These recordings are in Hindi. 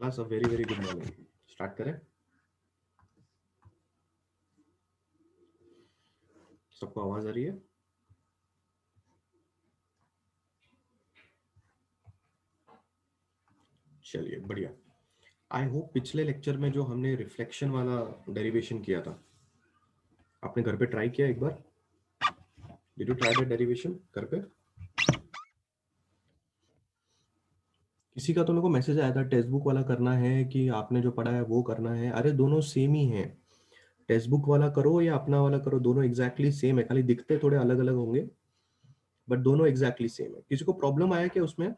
Class a very very good morning. Start करें। सबको आवाज आ रही है? चलिए बढ़िया। आई होप पिछले लेक्चर में जो हमने रिफ्लेक्शन वाला डेरिवेशन किया था, आपने घर पे ट्राई किया एक बार? Did you try that derivation घर पे? किसी का तो मेरे को मैसेज आया था टेक्स्ट बुक वाला करना है कि आपने जो पढ़ा है वो करना है। अरे दोनों सेम ही है। टेक्स्ट बुक वाला करो या अपना वाला करो, दोनों एग्जैक्टली सेम है, खाली दिखते थोड़े अलग अलग होंगे बट दोनों एग्जैक्टली सेम है। किसी को प्रॉब्लम आया क्या उसमें?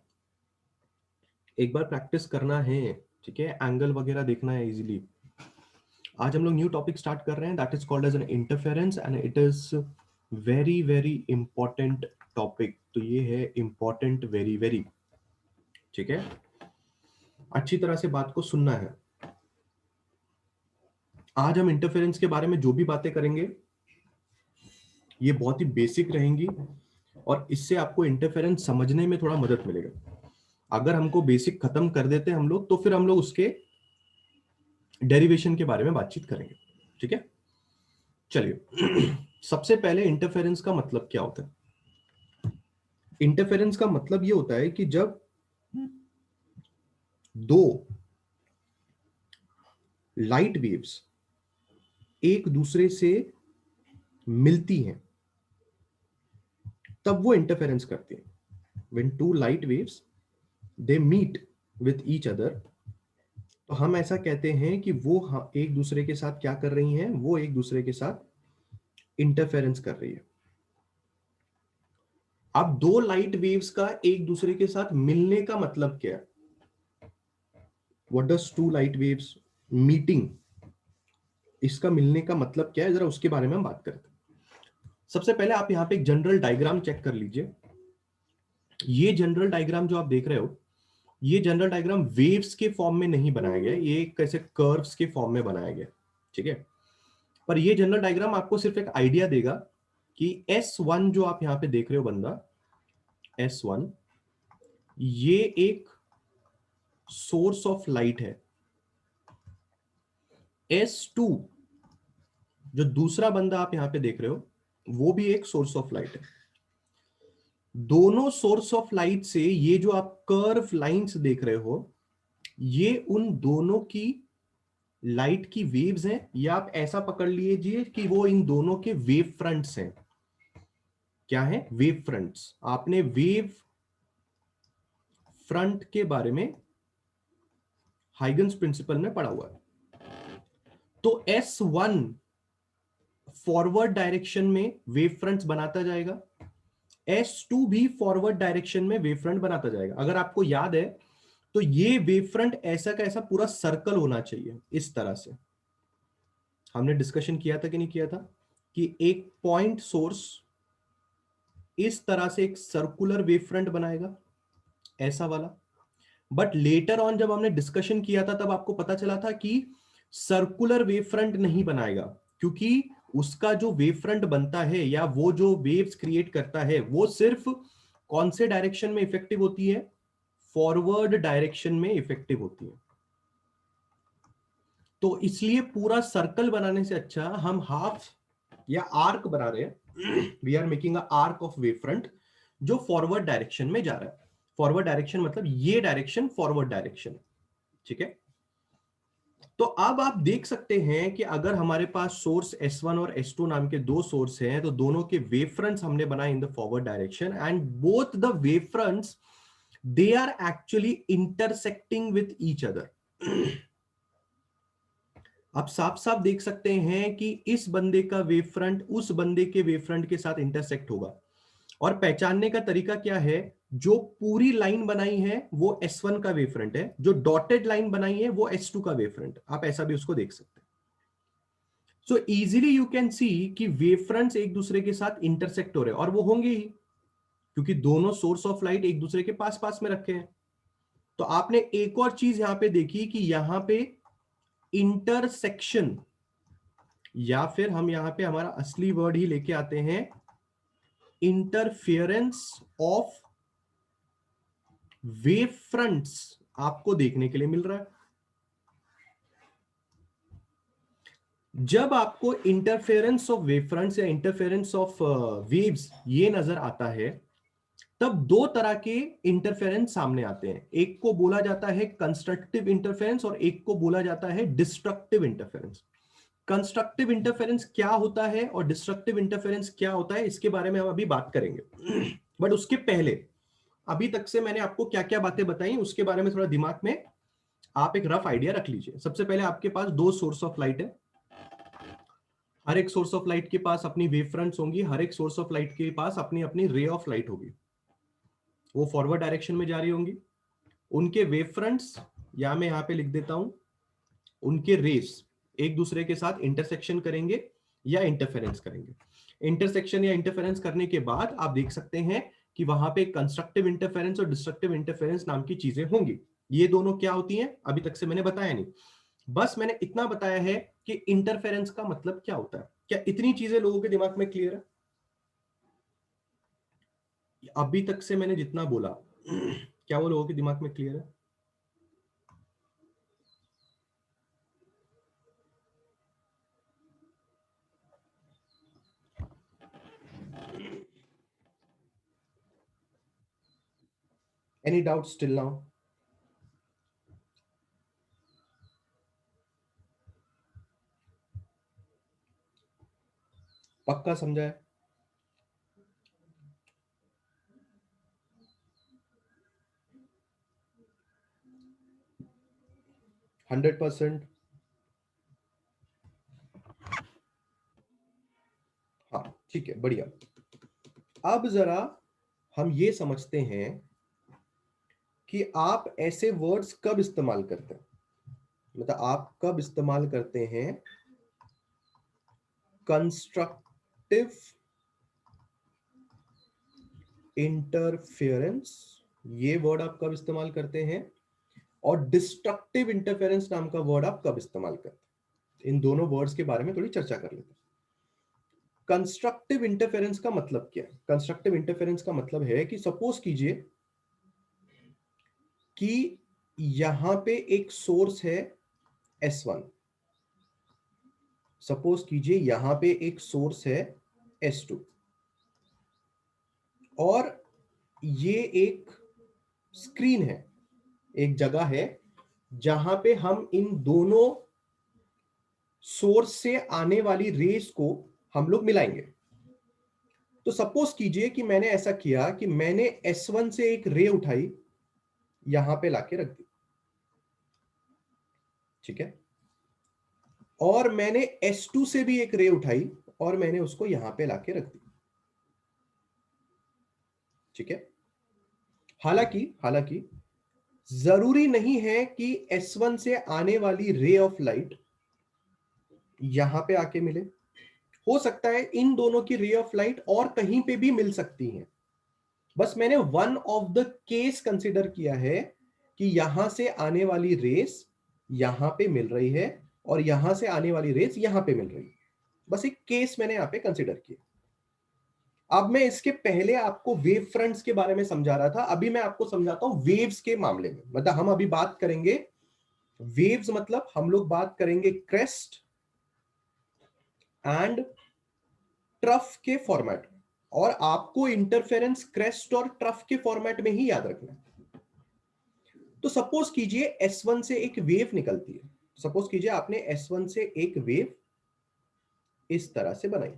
एक बार प्रैक्टिस करना है, ठीक है, एंगल वगैरह देखना है इजीली। आज हम लोग न्यू टॉपिक स्टार्ट कर रहे हैं, that is called as an interference and it is very very important topic. तो ये है इंपॉर्टेंट, वेरी वेरी, ठीक है। अच्छी तरह से बात को सुनना है। आज हम इंटरफेरेंस के बारे में जो भी बातें करेंगे ये बहुत ही बेसिक रहेंगी और इससे आपको इंटरफेरेंस समझने में थोड़ा मदद मिलेगा। अगर हमको बेसिक खत्म कर देते हम लोग तो फिर हम लोग उसके डेरिवेशन के बारे में बातचीत करेंगे, ठीक है। चलिए सबसे पहले इंटरफेरेंस का मतलब क्या होता है? इंटरफेरेंस का मतलब ये होता है कि जब दो लाइट वेव्स एक दूसरे से मिलती हैं तब वो इंटरफेरेंस करती हैं। When two light waves they meet with each other, तो हम ऐसा कहते हैं कि वो एक दूसरे के साथ क्या कर रही हैं, वो एक दूसरे के साथ इंटरफेरेंस कर रही है। अब दो लाइट वेव्स का एक दूसरे के साथ मिलने का मतलब क्या है? What does two light waves meeting, इसका मिलने का मतलब क्या है, जरा उसके बारे में हम बात करते हैं। सबसे पहले आप यहां पे एक जनरल डायग्राम चेक कर लीजिए। ये जनरल डायग्राम जो आप देख रहे हो, ये जनरल डायग्राम वेव्स के फॉर्म में नहीं बनाया गया, ये कैसे कर्व्स के फॉर्म में बनाया गया, ठीक है। पर ये जनरल डायग्राम आपको सिर्फ एक आइडिया देगा कि S1 जो आप यहां पे देख रहे हो बंदा, S1 ये एक सोर्स ऑफ लाइट है। S2 जो दूसरा बंदा आप यहां पे देख रहे हो वो भी एक सोर्स ऑफ लाइट है। दोनों सोर्स ऑफ लाइट से ये जो आप कर्व लाइंस देख रहे हो ये उन दोनों की लाइट की वेव्स हैं, या आप ऐसा पकड़ लीजिए कि वो इन दोनों के वेव फ्रंट्स हैं। क्या है? Wave fronts. आपने वेव फ्रंट के बारे में हाइगन्स प्रिंसिपल में पढ़ा हुआ है। तो S1 फॉरवर्ड डायरेक्शन में वेव फ्रंट्स बनाता जाएगा, S2 भी फॉरवर्ड डायरेक्शन में वेव फ्रंट बनाता जाएगा। अगर आपको याद है तो ये वेव फ्रंट ऐसा का ऐसा पूरा सर्कल होना चाहिए इस तरह से। हमने डिस्कशन किया था कि नहीं किया था कि एक पॉइंट सोर्स इस तरह से एक सर्कुलर वेव फ्रंट बनाएगा, ऐसा वाला। बट लेटर ऑन जब हमने डिस्कशन किया था तब आपको पता चला था कि सर्कुलर वेव फ्रंट नहीं बनाएगा, क्योंकि उसका जो वेव फ्रंट बनता है या वो जो वेव्स क्रिएट करता है वो सिर्फ कौन से डायरेक्शन में इफेक्टिव होती है? फॉरवर्ड डायरेक्शन में इफेक्टिव होती है। तो इसलिए पूरा सर्कल बनाने से अच्छा हम हाफ या आर्क बना रहे हैं। We are making a arc of wave front जो फॉरवर्ड डायरेक्शन में जा रहा है। फॉरवर्ड डायरेक्शन मतलब ये डायरेक्शन फॉरवर्ड डायरेक्शन, ठीक है। तो अब आप देख सकते हैं कि अगर हमारे पास सोर्स S1 और S2 नाम के दो सोर्स हैं तो दोनों के वेव फ्रंट्स हमने बनाए in the forward direction and both the wave fronts they are actually intersecting with each other. आप साफ साफ देख सकते हैं कि इस बंदे का वेव फ्रंट उस बंदे के वेव फ्रंट के साथ इंटरसेक्ट होगा। और पहचानने का तरीका क्या है? जो पूरी लाइन बनाई है वो S1 का वेव फ्रंट है, जो डॉटेड लाइन बनाई है वो S2 का वेव फ्रंट। आप ऐसा भी उसको देख सकते हैं। So easily you can see कि वेव फ्रंट्स एक दूसरे के साथ इंटरसेक्ट हो रहे हैं, और वो होंगे ही क्योंकि दोनों सोर्स ऑफ लाइट एक दूसरे के पास पास में रखे हैं। तो आपने एक और चीज यहां पे देखी कि यहां पे इंटरसेक्शन, या फिर हम यहां पे हमारा असली वर्ड ही लेके आते हैं, इंटरफेरेंस ऑफ वेव फ्रंट्स आपको देखने के लिए मिल रहा है। जब आपको इंटरफेरेंस ऑफ वेवफ्रंट्स या इंटरफेरेंस ऑफ वेव्स ये नजर आता है, तब दो तरह के इंटरफेरेंस सामने आते हैं। एक को बोला जाता है कंस्ट्रक्टिव इंटरफेरेंस और एक को बोला जाता है डिस्ट्रक्टिव इंटरफेरेंस। कंस्ट्रक्टिव इंटरफेरेंस क्या होता है और डिस्ट्रक्टिव इंटरफेरेंस क्या होता है, इसके बारे में हम अभी बात करेंगे। बट उसके पहले, अभी तक से मैंने आपको क्या क्या बातें बताई उसके बारे में थोड़ा दिमाग में आप एक रफ आइडिया रख लीजिए। सबसे पहले आपके पास दो सोर्स ऑफ लाइट है। हर एक सोर्स ऑफ लाइट के पास अपनी वेव फ्रंट्स होंगी, हर एक सोर्स ऑफ लाइट के पास अपनी अपनी रे ऑफ लाइट होगी। वो फॉरवर्ड डायरेक्शन में जा रही होंगी। उनके वेव फ्रंट्स, या मैं यहां पे लिख देता हूं, उनके रेस एक दूसरे के साथ इंटरसेक्शन करेंगे या इंटरफेरेंस करेंगे। इंटरसेक्शन या इंटरफेरेंस करने के बाद आप देख सकते हैं कि वहां पे कंस्ट्रक्टिव इंटरफेरेंस और डिस्ट्रक्टिव इंटरफेरेंस नाम की चीजें होंगी। ये दोनों क्या होती हैं अभी तक से मैंने बताया नहीं, बस मैंने इतना बताया है कि इंटरफेरेंस का मतलब क्या होता है। क्या इतनी चीजें लोगों के दिमाग में क्लियर है? अभी तक से मैंने जितना बोला क्या वो लोगों के दिमाग में क्लियर है? Any doubt still now? पक्का समझा है? 100%? हाँ ठीक है, बढ़िया। अब जरा हम ये समझते हैं कि आप ऐसे वर्ड्स कब इस्तेमाल करते हैं, मतलब आप कब इस्तेमाल करते हैं कंस्ट्रक्टिव इंटरफेरेंस, ये वर्ड आप कब इस्तेमाल करते हैं, और डिस्ट्रक्टिव इंटरफेरेंस नाम का वर्ड आप कब इस्तेमाल करते हैं। इन दोनों वर्ड्स के बारे में थोड़ी चर्चा कर लेते हैं। कंस्ट्रक्टिव इंटरफेरेंस का मतलब क्या है? कंस्ट्रक्टिव इंटरफेरेंस का मतलब है कि सपोज कीजिए कि यहां पे एक सोर्स है S1। सपोज कीजिए यहां पे एक सोर्स है S2, और ये एक स्क्रीन है, एक जगह है जहां पे हम इन दोनों सोर्स से आने वाली रेस को हम लोग मिलाएंगे। तो सपोज कीजिए कि मैंने ऐसा किया कि मैंने S1 से एक रे उठाई, यहां पे लाके रख दी, ठीक है, और मैंने S2 से भी एक रे उठाई और मैंने उसको यहां पे लाके रख दी, ठीक है। हालांकि हालांकि जरूरी नहीं है कि S1 से आने वाली रे ऑफ लाइट यहां पे आके मिले। हो सकता है इन दोनों की रे ऑफ लाइट और कहीं पे भी मिल सकती है। बस मैंने one of the case consider किया है कि यहां से आने वाली रेस यहां पे मिल रही है और यहां से आने वाली रेस यहां पे मिल रही है। बस एक केस मैंने यहां पे कंसिडर किया। अब मैं इसके पहले आपको वेव फ्रंट्स के बारे में समझा रहा था, अभी मैं आपको समझाता हूं वेव्स के मामले में। मतलब हम अभी बात करेंगे वेव्स, मतलब हम लोग बात करेंगे क्रेस्ट एंड ट्रफ के फॉर्मेट, और आपको इंटरफेरेंस क्रेस्ट और ट्रफ के फॉर्मेट में ही याद रखना है। तो सपोज कीजिए S1 से एक वेव निकलती है। सपोज कीजिए आपने S1 से एक वेव इस तरह से बनाई।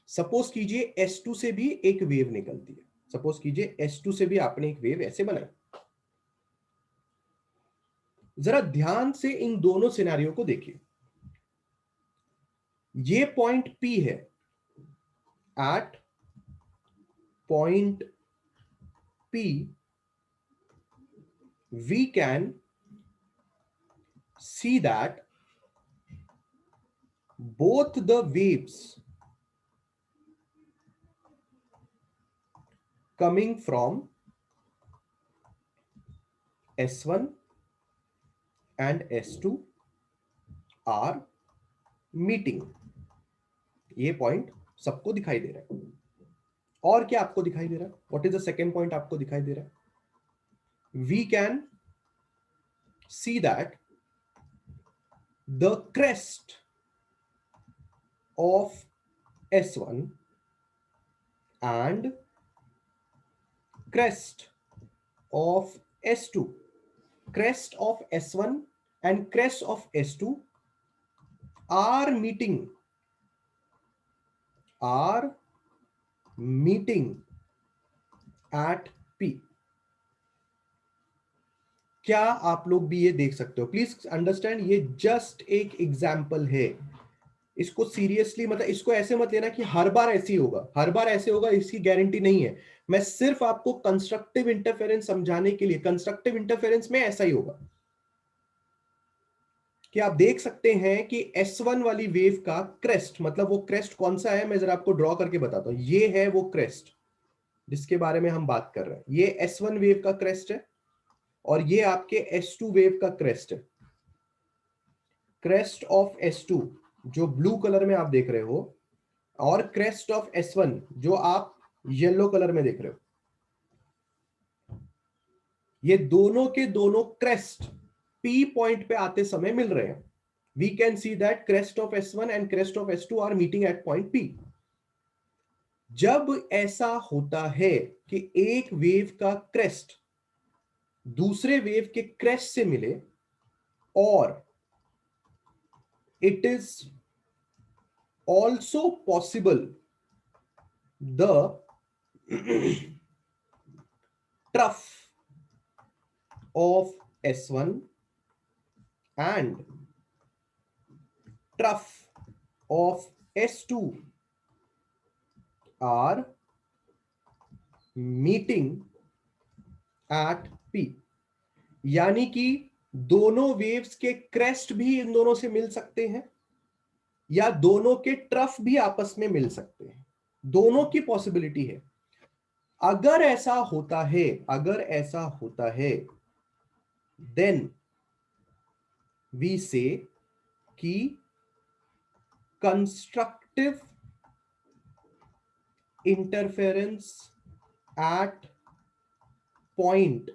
सपोज कीजिए S2 से भी एक वेव निकलती है। सपोज कीजिए S2 से भी आपने एक वेव ऐसे बनाई। जरा ध्यान से इन दोनों सिनेरियो को देखिए। ये पॉइंट P है। At point P we can see that both the waves coming from S1 and S2 are meeting। ये पॉइंट सबको दिखाई दे रहा है। और क्या आपको दिखाई दे रहा है? What is the second point आपको दिखाई दे रहा है? We can see that the crest of S1 and crest of S2. Crest of S1 and crest of S2 are meeting at P. क्या आप लोग भी ये देख सकते हो? प्लीज अंडरस्टैंड, ये जस्ट एक एग्जाम्पल है। इसको सीरियसली मतलब इसको ऐसे मत लेना कि हर बार ऐसे ही होगा, हर बार ऐसे होगा इसकी गारंटी नहीं है। मैं सिर्फ आपको कंस्ट्रक्टिव इंटरफेरेंस समझाने के लिए, कंस्ट्रक्टिव इंटरफेरेंस में ऐसा ही होगा कि आप देख सकते हैं कि S1 वाली वेव का क्रेस्ट, मतलब वो क्रेस्ट कौन सा है, मैं जरा आपको ड्रॉ करके बताता हूं। ये है वो क्रेस्ट जिसके बारे में हम बात कर रहे हैं। ये S1 वेव का क्रेस्ट है और ये आपके S2 वेव का क्रेस्ट है। क्रेस्ट ऑफ S2 जो ब्लू कलर में आप देख रहे हो, और क्रेस्ट ऑफ S1 जो आप येलो कलर में देख रहे हो, ये दोनों के दोनों क्रेस्ट P पॉइंट पे आते समय मिल रहे हैं। We can see that crest of S1 and crest of S2 are meeting at point P. जब ऐसा होता है कि एक वेव का क्रेस्ट दूसरे वेव के क्रेस्ट से मिले, और it is also possible the trough of S1 and trough of S2 are meeting at P. यानी कि दोनों वेव्स के क्रेस्ट भी इन दोनों से मिल सकते हैं, या दोनों के ट्रफ भी आपस में मिल सकते हैं। दोनों की पॉसिबिलिटी है। अगर ऐसा होता है देन वी से कि constructive interference at point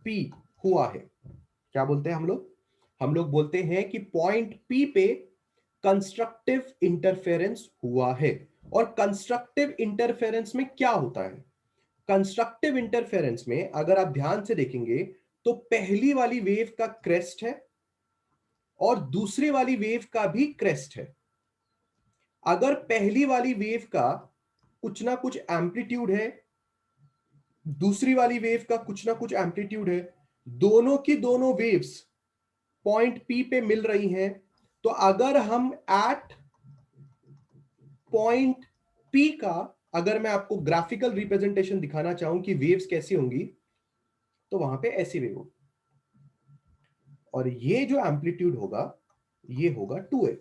P हुआ है। क्या बोलते हैं हम लोग बोलते हैं कि पॉइंट P पे कंस्ट्रक्टिव इंटरफेरेंस हुआ है। और कंस्ट्रक्टिव इंटरफेरेंस में क्या होता है? कंस्ट्रक्टिव इंटरफेरेंस में अगर आप ध्यान से देखेंगे तो पहली वाली वेव का क्रेस्ट है और दूसरी वाली वेव का भी क्रेस्ट है। अगर पहली वाली वेव का कुछ ना कुछ एम्पलीट्यूड है, दूसरी वाली वेव का कुछ ना कुछ एम्पलीट्यूड है, दोनों की दोनों वेव्स पॉइंट P पे मिल रही हैं, तो अगर हम एट पॉइंट P का अगर मैं आपको ग्राफिकल रिप्रेजेंटेशन दिखाना चाहूं कि वेव्स कैसी होंगी, तो वहां पे ऐसी वेव होगी, और ये जो एम्पलीट्यूड होगा ये होगा 2a।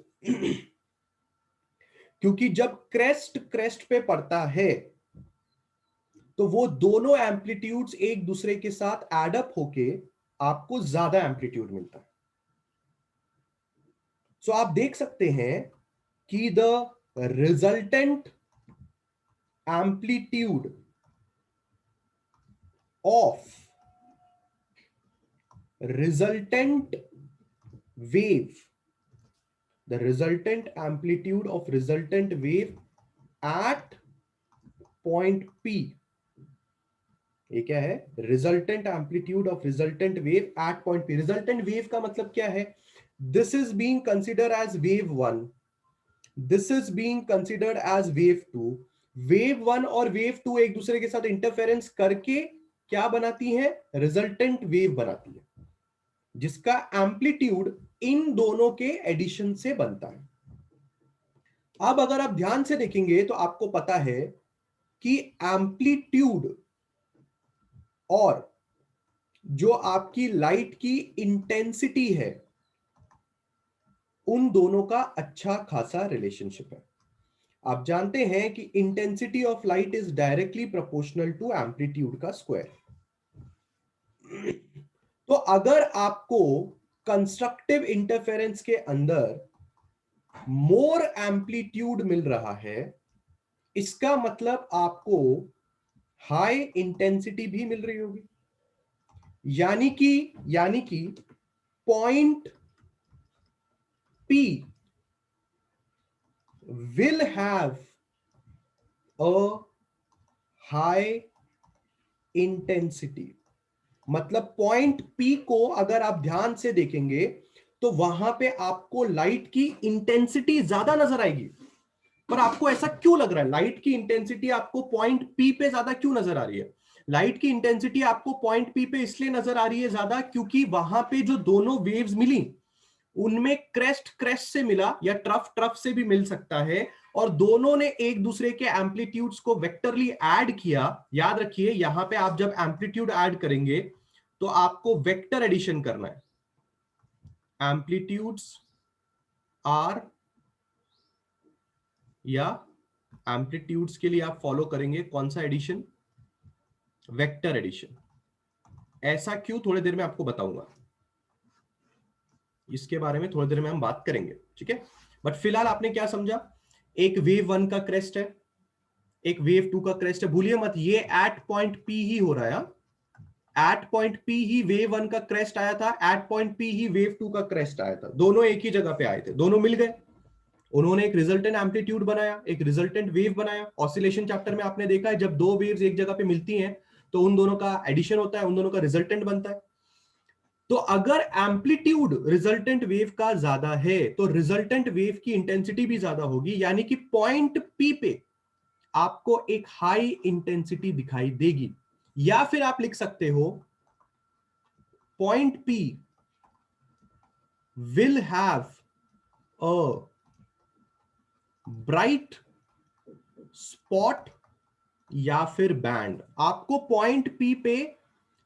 क्योंकि जब क्रेस्ट क्रेस्ट पे पड़ता है तो वो दोनों एम्पलीट्यूड्स एक दूसरे के साथ एड अप होके आपको ज्यादा एम्पलीट्यूड मिलता है। सो आप देख सकते हैं कि the resultant amplitude of resultant wave, the resultant amplitude of resultant wave at point P, ये क्या है? Resultant amplitude of resultant wave at point P। Resultant wave का मतलब क्या है? This is being considered as wave 1, this is being considered as wave 2। Wave 1 और वेव 2 एक दूसरे के साथ इंटरफेरेंस करके क्या बनाती है? रिजल्टेंट वेव बनाती है, जिसका एम्पलीट्यूड इन दोनों के एडिशन से बनता है। अब अगर आप ध्यान से देखेंगे तो आपको पता है कि एम्पलीट्यूड और जो आपकी लाइट की इंटेंसिटी है, उन दोनों का अच्छा खासा रिलेशनशिप है। आप जानते हैं कि intensity of light is directly proportional to amplitude का स्क्वायर। तो अगर आपको कंस्ट्रक्टिव इंटरफेरेंस के अंदर मोर एम्पलीट्यूड मिल रहा है, इसका मतलब आपको हाई इंटेंसिटी भी मिल रही होगी। यानी कि point P will have a high intensity। मतलब पॉइंट P को अगर आप ध्यान से देखेंगे तो वहां पे आपको लाइट की इंटेंसिटी ज्यादा नजर आएगी। पर आपको ऐसा क्यों लग रहा है? लाइट की इंटेंसिटी आपको पॉइंट P पे ज्यादा क्यों नजर आ रही है? लाइट की इंटेंसिटी आपको पॉइंट P पे इसलिए नजर आ रही है ज्यादा क्योंकि वहां पे जो दोनों वेव्स मिली उनमें क्रेस्ट क्रेस्ट से मिला या ट्रफ ट्रफ से भी मिल सकता है, और दोनों ने एक दूसरे के एम्पलीट्यूड्स को वेक्टरली ऐड किया। याद रखिए यहां पे आप जब एम्पलीट्यूड ऐड करेंगे तो आपको वेक्टर एडिशन करना है। एम्पलीट्यूड्स आर या एम्पलीट्यूड्स के लिए आप फॉलो करेंगे कौन सा एडिशन? Vector addition. ऐसा क्यों, थोड़ी देर में आपको बताऊंगा, इसके बारे में थोड़ी देर में हम बात करेंगे, ठीक है। बट फिलहाल आपने क्या समझा? एक वेव 1 का क्रेस्ट है, एक वेव 2 का क्रेस्ट है। भूलिए मत ये एट पॉइंट P ही हो रहा है। At point P he wave 1 का क्रेस्ट आया था, एट पॉइंट P ही वेव 2 का क्रेस्ट आया था। दोनों एक ही जगह पे आए थे, दोनों मिल गए, उन्होंने एक रिजल्टेंट एम्पलीट्यूड बनाया, एक रिजल्टेंट वेव बनाया। ऑसिलेशन चैप्टर में आपने देखा है जब दो वेव्स एक जगह पे मिलती हैं तो उन दोनों का एडिशन होता है, उन दोनों का रिजल्टेंट बनता है। तो अगर एम्पलीट्यूड रिजल्टेंट वेव का ज्यादा है तो रिजल्टेंट वेव की इंटेंसिटी भी ज्यादा होगी, यानी कि पॉइंट P पे आपको एक हाई इंटेंसिटी दिखाई देगी। या फिर आप लिख सकते हो point P will have a bright spot या फिर बैंड। आपको पॉइंट P पे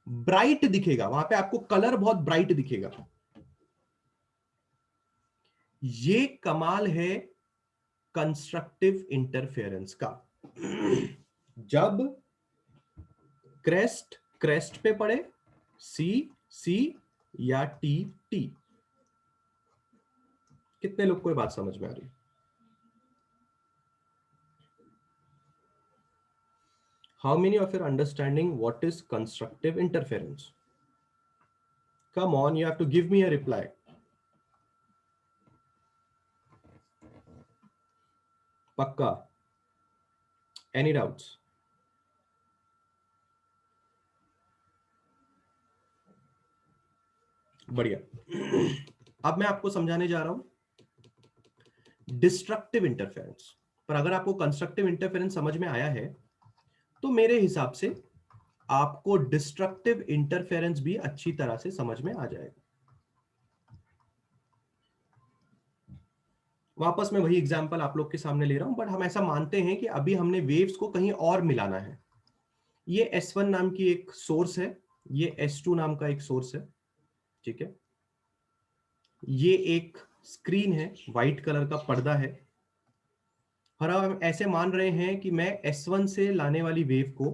ब्राइट दिखेगा, वहां पे आपको कलर बहुत ब्राइट दिखेगा। ये कमाल है कंस्ट्रक्टिव इंटरफेरेंस का। जब क्रेस्ट क्रेस्ट पे पड़े, सी सी या टी टी। कितने लोग को ये बात समझ में आ रही है? How many of you are understanding what is constructive interference? Come on, you have to give me a reply. Pakka? Any doubts? बढ़िया। अब मैं आपको समझाने जा रहा हूं डिस्ट्रक्टिव इंटरफेरेंस। पर अगर आपको कंस्ट्रक्टिव इंटरफेरेंस समझ में आया है तो मेरे हिसाब से आपको डिस्ट्रक्टिव इंटरफेरेंस भी अच्छी तरह से समझ में आ जाएगा। वापस मैं वही एग्जांपल आप लोग के सामने ले रहा हूं, बट हम ऐसा मानते हैं कि अभी हमने वेव्स को कहीं और मिलाना है। ये S1 नाम की एक सोर्स है, ये S2 नाम का एक सोर्स है, ठीक है। ये एक स्क्रीन है, व्हाइट कलर का पर्दा है, और अब हम ऐसे मान रहे हैं कि मैं S1 से लाने वाली वेव को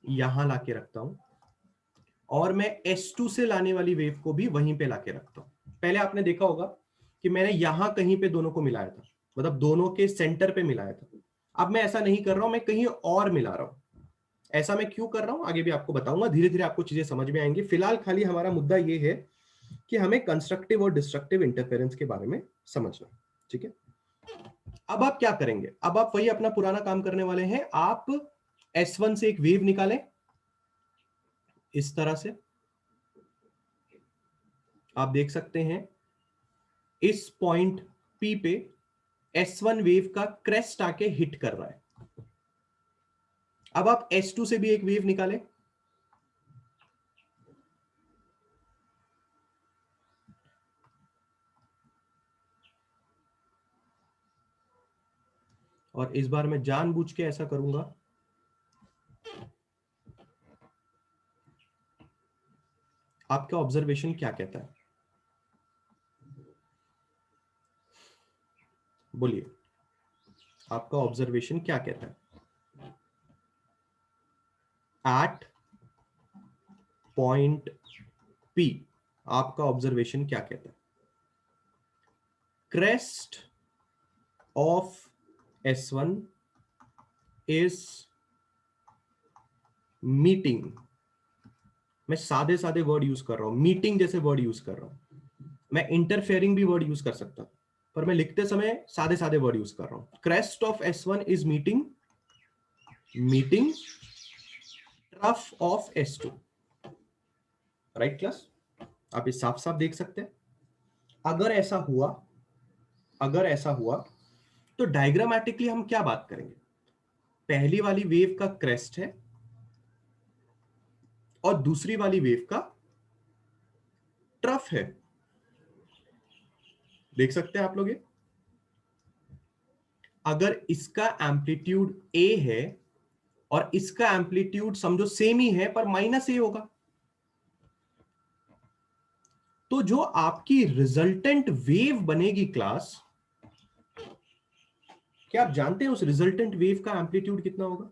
यहां लाके रखता हूं और मैं S2 से लाने वाली वेव को भी वहीं पे लाके रखता हूं। पहले आपने देखा होगा कि मैंने यहां कहीं पे दोनों को मिलाया था, मतलब दोनों के सेंटर पे मिलाया था। अब मैं ऐसा नहीं कर रहा हूं, मैं कहीं और मिला रहा हूं। ऐसा मैं क्यों कर रहा हूं आगे भी आपको बताऊंगा, धीरे धीरे आपको चीजें समझ में आएंगी। फिलहाल खाली हमारा मुद्दा ये है कि हमें कंस्ट्रक्टिव और डिस्ट्रक्टिव इंटरफेरेंस के बारे में समझना, ठीक है। अब आप क्या करेंगे? अब आप वही अपना पुराना काम करने वाले हैं। आप S1 से एक वेव निकालें इस तरह से, आप देख सकते हैं इस पॉइंट P पे S1 वेव का क्रेस्ट आके हिट कर रहा है। अब आप S2 से भी एक वेव निकालें, और इस बार मैं जानबूझ के ऐसा करूंगा आपका ऑब्जर्वेशन क्या कहता है? बोलिए, आपका ऑब्जर्वेशन क्या कहता है? एट पॉइंट P आपका ऑब्जर्वेशन क्या कहता है? Crest of S1 is meeting मैं सादे सादे वर्ड यूज कर रहा हूं, मीटिंग जैसे वर्ड यूज कर रहा हूं, मैं इंटरफेयरिंग भी वर्ड यूज कर सकता हूं, पर मैं लिखते समय सादे सादे वर्ड यूज कर रहा हूं। Crest of S1 is meeting, meeting trough of S2। Right class, आप इस साफ साफ देख सकते हैं। अगर ऐसा हुआ, अगर ऐसा हुआ तो डायग्रामेटिकली हम क्या बात करेंगे? पहली वाली वेव का क्रेस्ट है और दूसरी वाली वेव का ट्रफ है। देख सकते हैं आप लोग ये? अगर इसका एम्पलीट्यूड ए है और इसका एम्पलीट्यूड समझो सेम ही है पर माइनस ए होगा, तो जो आपकी रिजल्टेंट वेव बनेगी क्लास, क्या आप जानते हैं उस रिजल्टेंट वेव का एम्पलीट्यूड कितना होगा?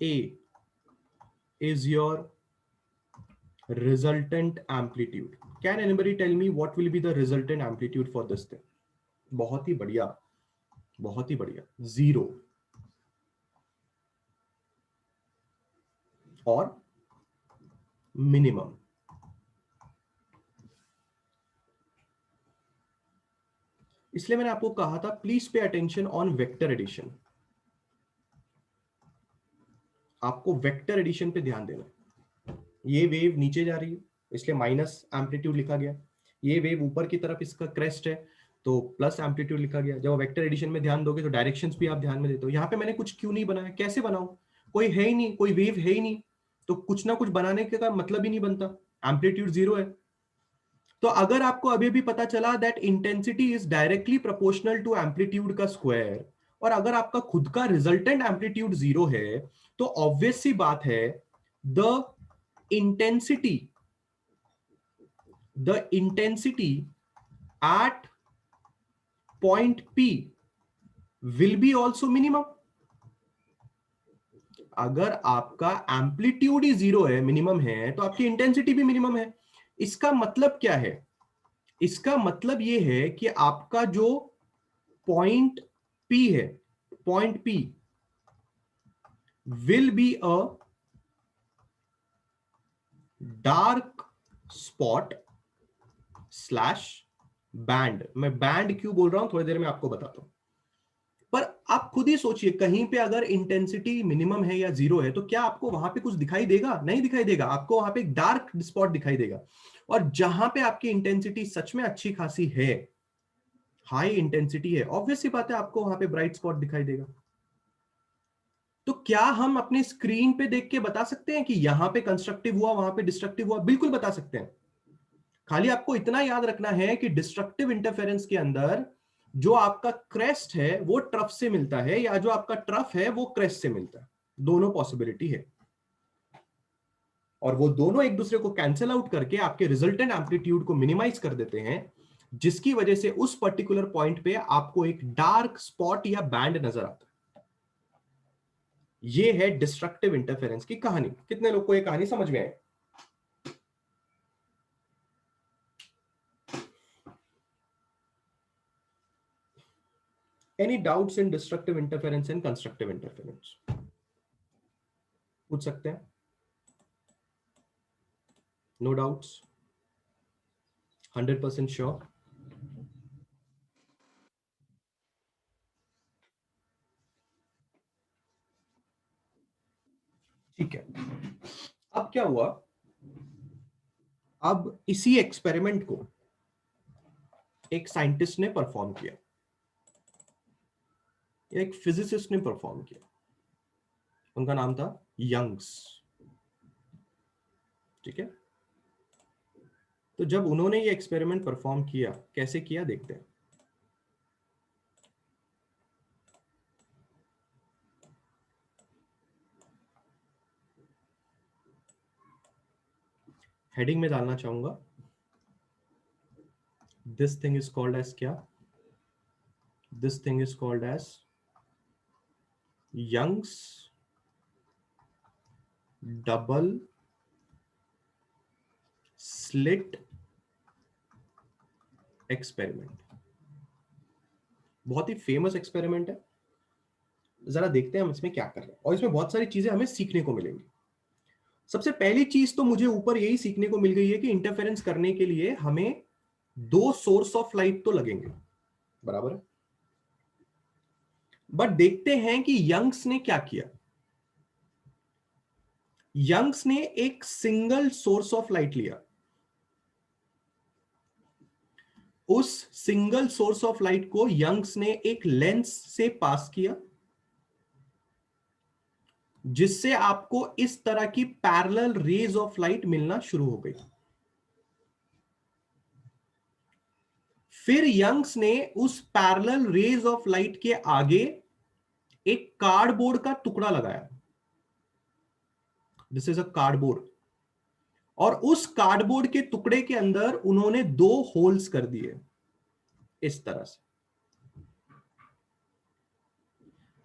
A is your resultant amplitude. Can anybody tell me what will be the resultant amplitude for this thing? बहुत ही बढ़िया, बहुत ही बढ़िया, 0 और मिनिमम। इसलिए मैंने आपको कहा था please pay attention on vector addition. आपको वेक्टर एडिशन पे ध्यान देना। ये वेव नीचे जा रही है इसलिए माइनस एम्पलीट्यूड लिखा गया, ये वेव ऊपर की तरफ इसका क्रेस्ट है तो प्लस एम्पलीट्यूड लिखा गया। जब वेक्टर एडिशन में ध्यान दोगे तो डायरेक्शंस भी आप ध्यान में देते हो। यहाँ पे मैंने कुछ क्यों नहीं बनाया, कैसे बनाऊं? कोई है ही नहीं, कोई वेव है ही नहीं, तो कुछ ना कुछ बनाने का मतलब ही नहीं बनता, एम्पलीट्यूड 0 है। तो अगर आपको अभी भी पता चला that intensity is directly proportional to amplitude का स्क्वायर, और अगर आपका खुद का रिजल्टेंट एम्पलीट्यूड 0 है, तो ऑब्वियस सी बात है the intensity at point P will be also minimum। अगर आपका एम्पलीट्यूड ही 0 है, मिनिमम है, तो आपकी इंटेंसिटी भी मिनिमम है। इसका मतलब क्या है? इसका मतलब यह है कि आपका जो पॉइंट P है, point P will be a dark spot slash band. मैं बैंड क्यों बोल रहा हूं थोड़ी देर में आपको बताता हूं, पर आप खुद ही सोचिए कहीं पे अगर इंटेंसिटी मिनिमम है या 0 है तो क्या आपको वहां पे कुछ दिखाई देगा? नहीं दिखाई देगा, आपको वहां पे एक डार्क स्पॉट दिखाई देगा। और जहां पे आपकी इंटेंसिटी सच में अच्छी खासी है, हाई इंटेंसिटी है, ऑब्वियस सी बात है आपको वहां पे ब्राइट स्पॉट दिखाई देगा। तो क्या हम अपने स्क्रीन पे देख के बता सकते हैं कि यहां पे कंस्ट्रक्टिव हुआ वहां पे डिस्ट्रक्टिव हुआ? बिल्कुल बता सकते हैं। खाली आपको इतना याद रखना है कि डिस्ट्रक्टिव इंटरफेरेंस के अंदर जो आपका क्रेस्ट है वो ट्रफ से मिलता है, या जो आपका ट्रफ है वो क्रेस्ट से मिलता है। दोनों पॉसिबिलिटी है, और वो दोनों एक दूसरे को कैंसिल आउट करके आपके रिजल्टेंट एम्पलीट्यूड को मिनिमाइज कर देते हैं, जिसकी वजह से उस पर्टिकुलर पॉइंट पे आपको एक डार्क स्पॉट या बैंड नजर आता है। ये है डिस्ट्रक्टिव इंटरफेरेंस की कहानी। कितने लोग को ये कहानी समझ में आई? Any doubts in destructive interference and constructive interference? पूछ सकते हैं? No doubts? 100% sure? ठीक है। अब क्या हुआ? अब इसी एक्सपेरिमेंट को एक साइंटिस्ट ने परफॉर्म किया, एक फिजिसिस्ट ने परफॉर्म किया। उनका नाम था यंग्स। ठीक है। तो जब उन्होंने ये एक्सपेरिमेंट परफॉर्म किया, कैसे किया देखते हैं। हेडिंग में डालना चाहूंगा, this thing is called as क्या? This thing is called as Young's double slit experiment. बहुत ही फेमस एक्सपेरिमेंट है। जरा देखते हैं हम इसमें क्या कर रहे हैं, और इसमें बहुत सारी चीजें हमें सीखने को मिलेंगी। सबसे पहली चीज तो मुझे ऊपर यही सीखने को मिल गई है कि इंटरफेरेंस करने के लिए हमें दो सोर्स ऑफ लाइट तो लगेंगे, बराबर है। बट देखते हैं कि यंग्स ने क्या किया। यंग्स ने एक सिंगल सोर्स ऑफ लाइट लिया, उस सिंगल सोर्स ऑफ लाइट को यंग्स ने एक लेंस से पास किया, जिससे आपको इस तरह की पैरेलल रेज ऑफ लाइट मिलना शुरू हो गई। फिर यंग्स ने उस पैरेलल रेज ऑफ लाइट के आगे एक कार्डबोर्ड का टुकड़ा लगाया, दिस इज अ कार्डबोर्ड, और उस कार्डबोर्ड के टुकड़े के अंदर उन्होंने दो होल्स कर दिए इस तरह से।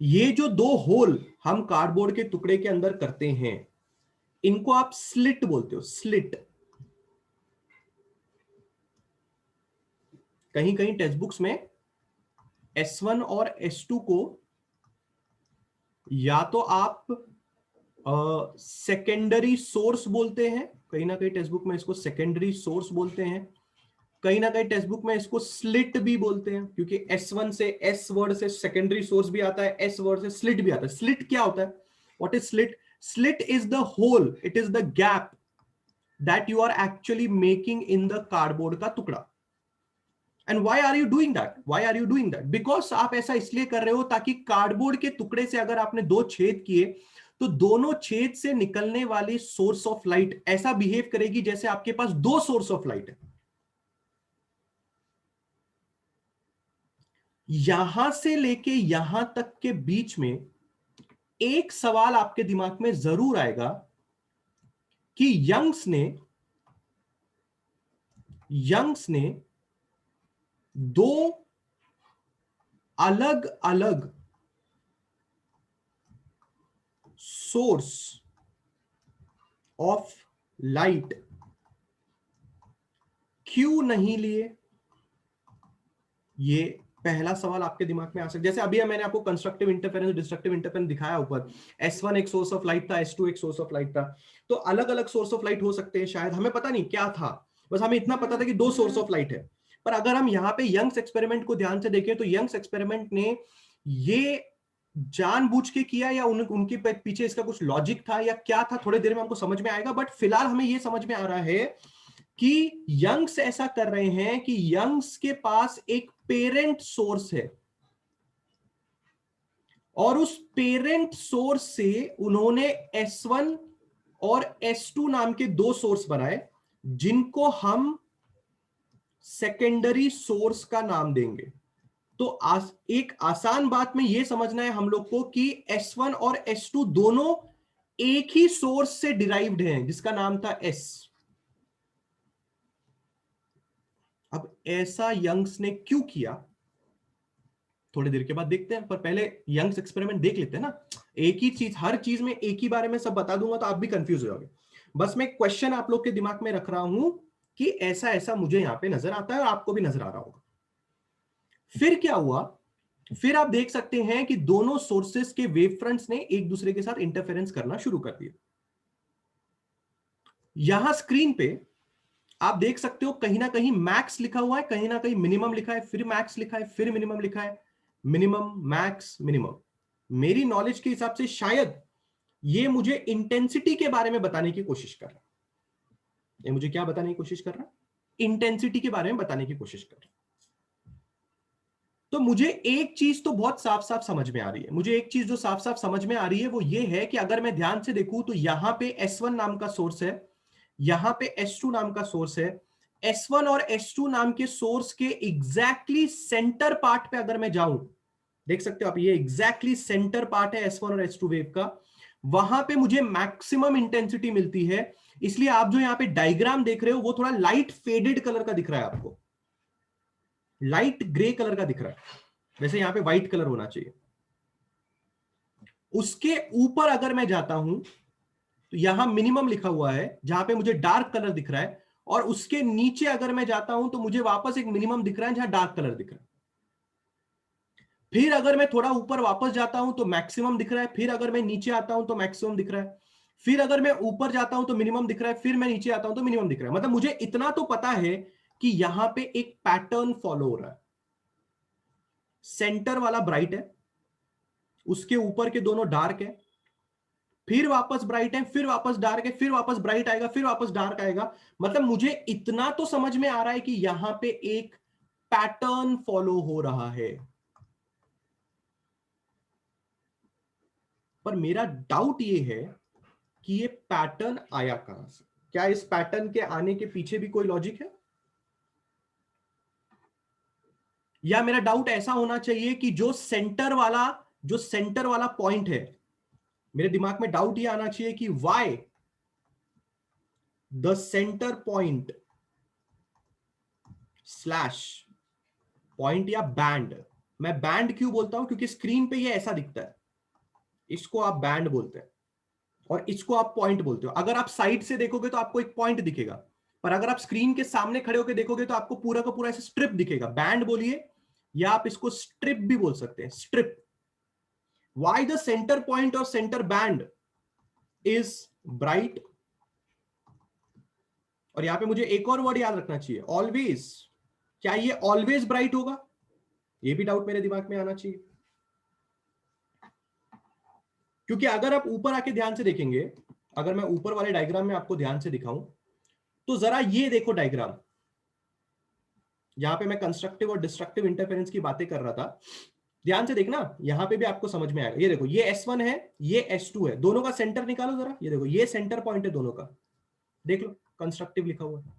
ये जो दो होल हम कार्डबोर्ड के टुकड़े के अंदर करते हैं, इनको आप स्लिट बोलते हो, स्लिट। कहीं कहीं टेक्स्ट बुक्स में S1 और S2 को या तो आप सेकेंडरी सोर्स बोलते हैं, कहीं ना कहीं टेक्स्ट बुक में इसको सेकेंडरी सोर्स बोलते हैं, कहीं ना कहीं टेक्स्ट बुक में इसको स्लिट भी बोलते हैं, क्योंकि S1 से S वर्ड से सेकेंडरी सोर्स भी आता है, S वर्ड से स्लिट भी आता है। स्लिट क्या होता है? What is slit? Slit is the hole, it is the gap that you are actually making in the cardboard का टुकड़ा। And why are you doing that? Why are you doing that? Because आप ऐसा इसलिए कर रहे हो ताकि कार्डबोर्ड के टुकड़े से अगर आपने दो छेद किए तो दोनों छेद से निकलने वाली सोर्स ऑफ लाइट ऐसा बिहेव करेगी जैसे आपके पास दो सोर्स ऑफ लाइट है। यहां से लेके यहां तक के बीच में एक सवाल आपके दिमाग में जरूर आएगा कि यंग्स ने दो अलग अलग सोर्स ऑफ लाइट क्यों नहीं लिए? ये पहला सवाल आपके दिमाग में आ सकता है। जैसे अभी मैंने आपको कंस्ट्रक्टिव इंटरफेरेंस, डिस्ट्रक्टिव इंटरफेरेंस दिखाया ऊपर, S1 एक सोर्स ऑफ लाइट था, S2 एक सोर्स ऑफ लाइट था, तो अलग अलग सोर्स ऑफ लाइट हो सकते हैं, शायद हमें पता नहीं क्या था, बस हमें इतना पता था कि दो सोर्स ऑफ लाइट है। पर अगर हम यहां पे यंग्स एक्सपेरिमेंट को ध्यान से देखें तो यंग्स एक्सपेरिमेंट ने ये जानबूझ के किया या उनके पीछे इसका कुछ लॉजिक था या क्या था, थोड़ी देर में हमको समझ में आएगा। बट फिलहाल हमें यह समझ में आ रहा है कि यंग्स ऐसा कर रहे हैं कि यंग्स के पास एक पेरेंट सोर्स है और उस पेरेंट सोर्स से उन्होंने S1 और S2 नाम के दो सोर्स बनाए, जिनको हम सेकेंडरी सोर्स का नाम देंगे। तो एक आसान बात में यह समझना है हम लोग को कि S1 और S2 दोनों एक ही सोर्स से डिराइव्ड हैं, जिसका नाम था S। अब ऐसा यंग्स ने क्यों किया, थोड़ी देर के बाद देखते हैं, पर पहले यंग्स एक्सपेरिमेंट देख लेते हैं ना। एक ही चीज, हर चीज में एक ही बारे में सब बता दूंगा तो आप भी कंफ्यूज हो जाओगे। बस मैं क्वेश्चन आप लोग के दिमाग में रख रहा हूं कि ऐसा ऐसा मुझे यहां पे नजर आता है और आपको भी नजर आ रहा होगा। फिर क्या हुआ? फिर आप देख सकते हैं कि दोनों सोर्सेस के वेव फ्रंट्स ने एक दूसरे के साथ इंटरफेरेंस करना शुरू कर दिया। यहां स्क्रीन पे आप देख सकते हो कहीं ना कहीं मैक्स लिखा हुआ है, कहीं ना कहीं मिनिमम लिखा है, फिर मैक्स लिखा है, फिर मिनिमम लिखा है, मिनिमम मैक्स मिनिमम। मेरी नॉलेज के हिसाब से शायद ये मुझे इंटेंसिटी के बारे में बताने की कोशिश कर रहा है। ये मुझे क्या बताने की कोशिश कर रहा है? इंटेंसिटी के बारे में बताने की कोशिश कर रहा है। तो मुझे एक चीज तो बहुत साफ साफ समझ में आ रही है, मुझे एक चीज जो साफ साफ समझ में आ रही है वो ये है कि अगर मैं ध्यान से देखूं तो यहां पे S1 नाम का सोर्स है, यहां पे S2 नाम का सोर्स है। S1 और S2 नाम के सोर्स के एग्जैक्टली सेंटर पार्ट पे अगर मैं जाऊं, देख सकते हो आप, ये एग्जैक्टली सेंटर पार्ट है S1 और S2 वेव का, वहां पे मुझे मैक्सिमम इंटेंसिटी मिलती है। इसलिए आप जो यहां पे डायग्राम देख रहे हो वो थोड़ा लाइट फेडेड कलर का दिख रहा है, आपको लाइट ग्रे कलर का दिख रहा है, वैसे यहां पे व्हाइट कलर होना चाहिए। उसके ऊपर अगर मैं जाता हूं तो यहां मिनिमम लिखा हुआ है, जहां पे मुझे डार्क कलर दिख रहा है, और उसके नीचे अगर मैं जाता हूं तो मुझे वापस एक मिनिमम दिख रहा है जहां डार्क कलर दिख रहा है। फिर अगर मैं थोड़ा ऊपर वापस जाता हूं तो मैक्सिमम दिख रहा है, फिर अगर मैं नीचे आता हूं तो मैक्सिमम दिख रहा है, फिर अगर मैं ऊपर जाता हूं तो मिनिमम दिख रहा है, फिर मैं नीचे आता हूं तो मिनिमम दिख रहा है। मतलब मुझे इतना तो पता है कि यहां पे एक पैटर्न फॉलो हो रहा है। सेंटर वाला ब्राइट है, उसके ऊपर के दोनों डार्क है, फिर वापस ब्राइट है, फिर वापस डार्क है, फिर वापस ब्राइट आएगा, फिर वापस डार्क आएगा। मतलब मुझे इतना तो समझ में आ रहा है कि यहां पे एक पैटर्न फॉलो हो रहा है। पर मेरा डाउट ये है कि ये पैटर्न आया कहां से? क्या इस पैटर्न के आने के पीछे भी कोई लॉजिक है? या मेरा डाउट ऐसा होना चाहिए कि जो सेंटर वाला पॉइंट है, मेरे दिमाग में डाउट ये आना चाहिए कि why the centre point slash point या बैंड। मैं बैंड क्यों बोलता हूं? क्योंकि स्क्रीन पे ये ऐसा दिखता है, इसको आप बैंड बोलते हैं और इसको आप पॉइंट बोलते हो। अगर आप साइड से देखोगे तो आपको एक पॉइंट दिखेगा, पर अगर आप स्क्रीन के सामने खड़े होकर देखोगे तो आपको पूरा का पूरा ऐसे स्ट्रिप दिखेगा। बैंड बोलिए या आप इसको स्ट्रिप भी बोल सकते हैं, strip. Why the centre point और सेंटर बैंड इज ब्राइट। और यहां पे मुझे एक और वर्ड याद रखना चाहिए, ऑलवेज। क्या ये ऑलवेज ब्राइट होगा? ये भी डाउट मेरे दिमाग में आना चाहिए। क्योंकि अगर आप ऊपर आके ध्यान से देखेंगे, अगर मैं ऊपर वाले डायग्राम में आपको ध्यान से दिखाऊं, तो जरा ये देखो डायग्राम। यहां पे मैं कंस्ट्रक्टिव और डिस्ट्रक्टिव इंटरफेरेंस की बातें कर रहा था। ध्यान से देखना, यहां पे भी आपको समझ में आएगा। ये देखो, ये S1 है, ये S2 है, दोनों का सेंटर निकालो जरा। ये देखो, ये सेंटर पॉइंट है दोनों का, देख लो कंस्ट्रक्टिव लिखा हुआ है।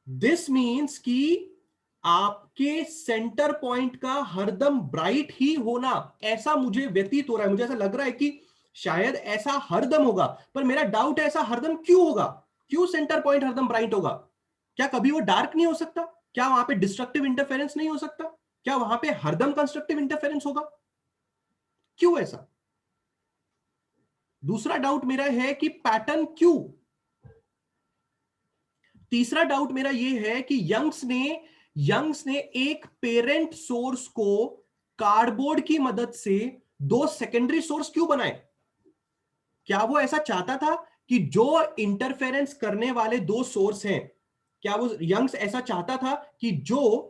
दिस मीन्स कि आपके सेंटर पॉइंट का हरदम ब्राइट ही होना, ऐसा मुझे व्यतीत हो रहा है। मुझे ऐसा लग रहा है कि शायद ऐसा हरदम होगा, पर मेरा डाउट है ऐसा हरदम क्यों होगा? क्यों सेंटर पॉइंट हरदम ब्राइट होगा? क्या कभी वो डार्क नहीं हो सकता? क्या वहां पे डिस्ट्रक्टिव इंटरफेरेंस नहीं हो सकता? क्या वहां पे हरदम कंस्ट्रक्टिव इंटरफेरेंस होगा? क्यों ऐसा? दूसरा डाउट मेरा है कि पैटर्न क्यों? तीसरा डाउट मेरा यह है कि यंग्स ने एक पेरेंट सोर्स को कार्डबोर्ड की मदद से दो सेकेंडरी सोर्स क्यों बनाए? क्या वो ऐसा चाहता था कि जो इंटरफेरेंस करने वाले दो सोर्स हैं, क्या वो यंग्स ऐसा चाहता था कि जो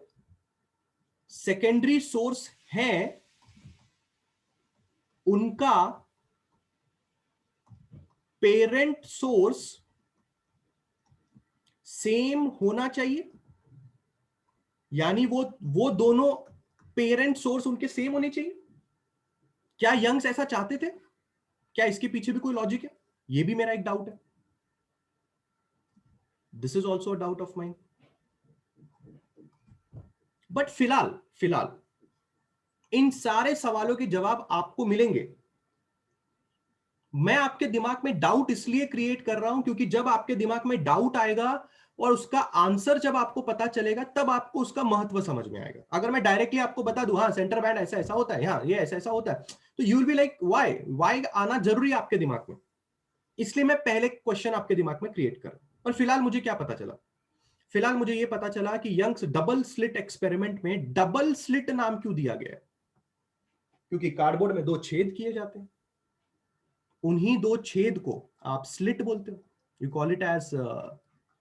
सेकेंडरी सोर्स हैं उनका पेरेंट सोर्स सेम होना चाहिए? यानी वो दोनों पेरेंट सोर्स उनके सेम होने चाहिए? क्या यंग्स ऐसा चाहते थे? क्या इसके पीछे भी कोई लॉजिक है? ये भी मेरा एक डाउट है। This is also a doubt of mind. But फिलहाल फिलहाल इन सारे सवालों के जवाब आपको मिलेंगे। मैं आपके दिमाग में डाउट इसलिए क्रिएट कर रहा हूं क्योंकि जब आपके दिमाग में डाउट आएगा और उसका आंसर जब आपको पता चलेगा, तब आपको उसका महत्व समझ में आएगा। अगर मैं डायरेक्टली आपको बता दूं, हाँ सेंटर बैंड ऐसा ऐसा होता है, हाँ ये ऐसा ऐसा होता है, तो you will be like why why आना जरूरी है आपके दिमाग में। इसलिए मैं पहले क्वेश्चन आपके दिमाग में क्रिएट कर रहा हूं। और फिलहाल मुझे क्या पता चला? फिलहाल मुझे यह पता चला कि यंग्स डबल स्लिट एक्सपेरिमेंट में डबल स्लिट नाम क्यों दिया गया है? क्योंकि कार्डबोर्ड में दो छेद किए जाते हैं, उन्हीं दो छेद को आप स्लिट बोलते हो। You call it as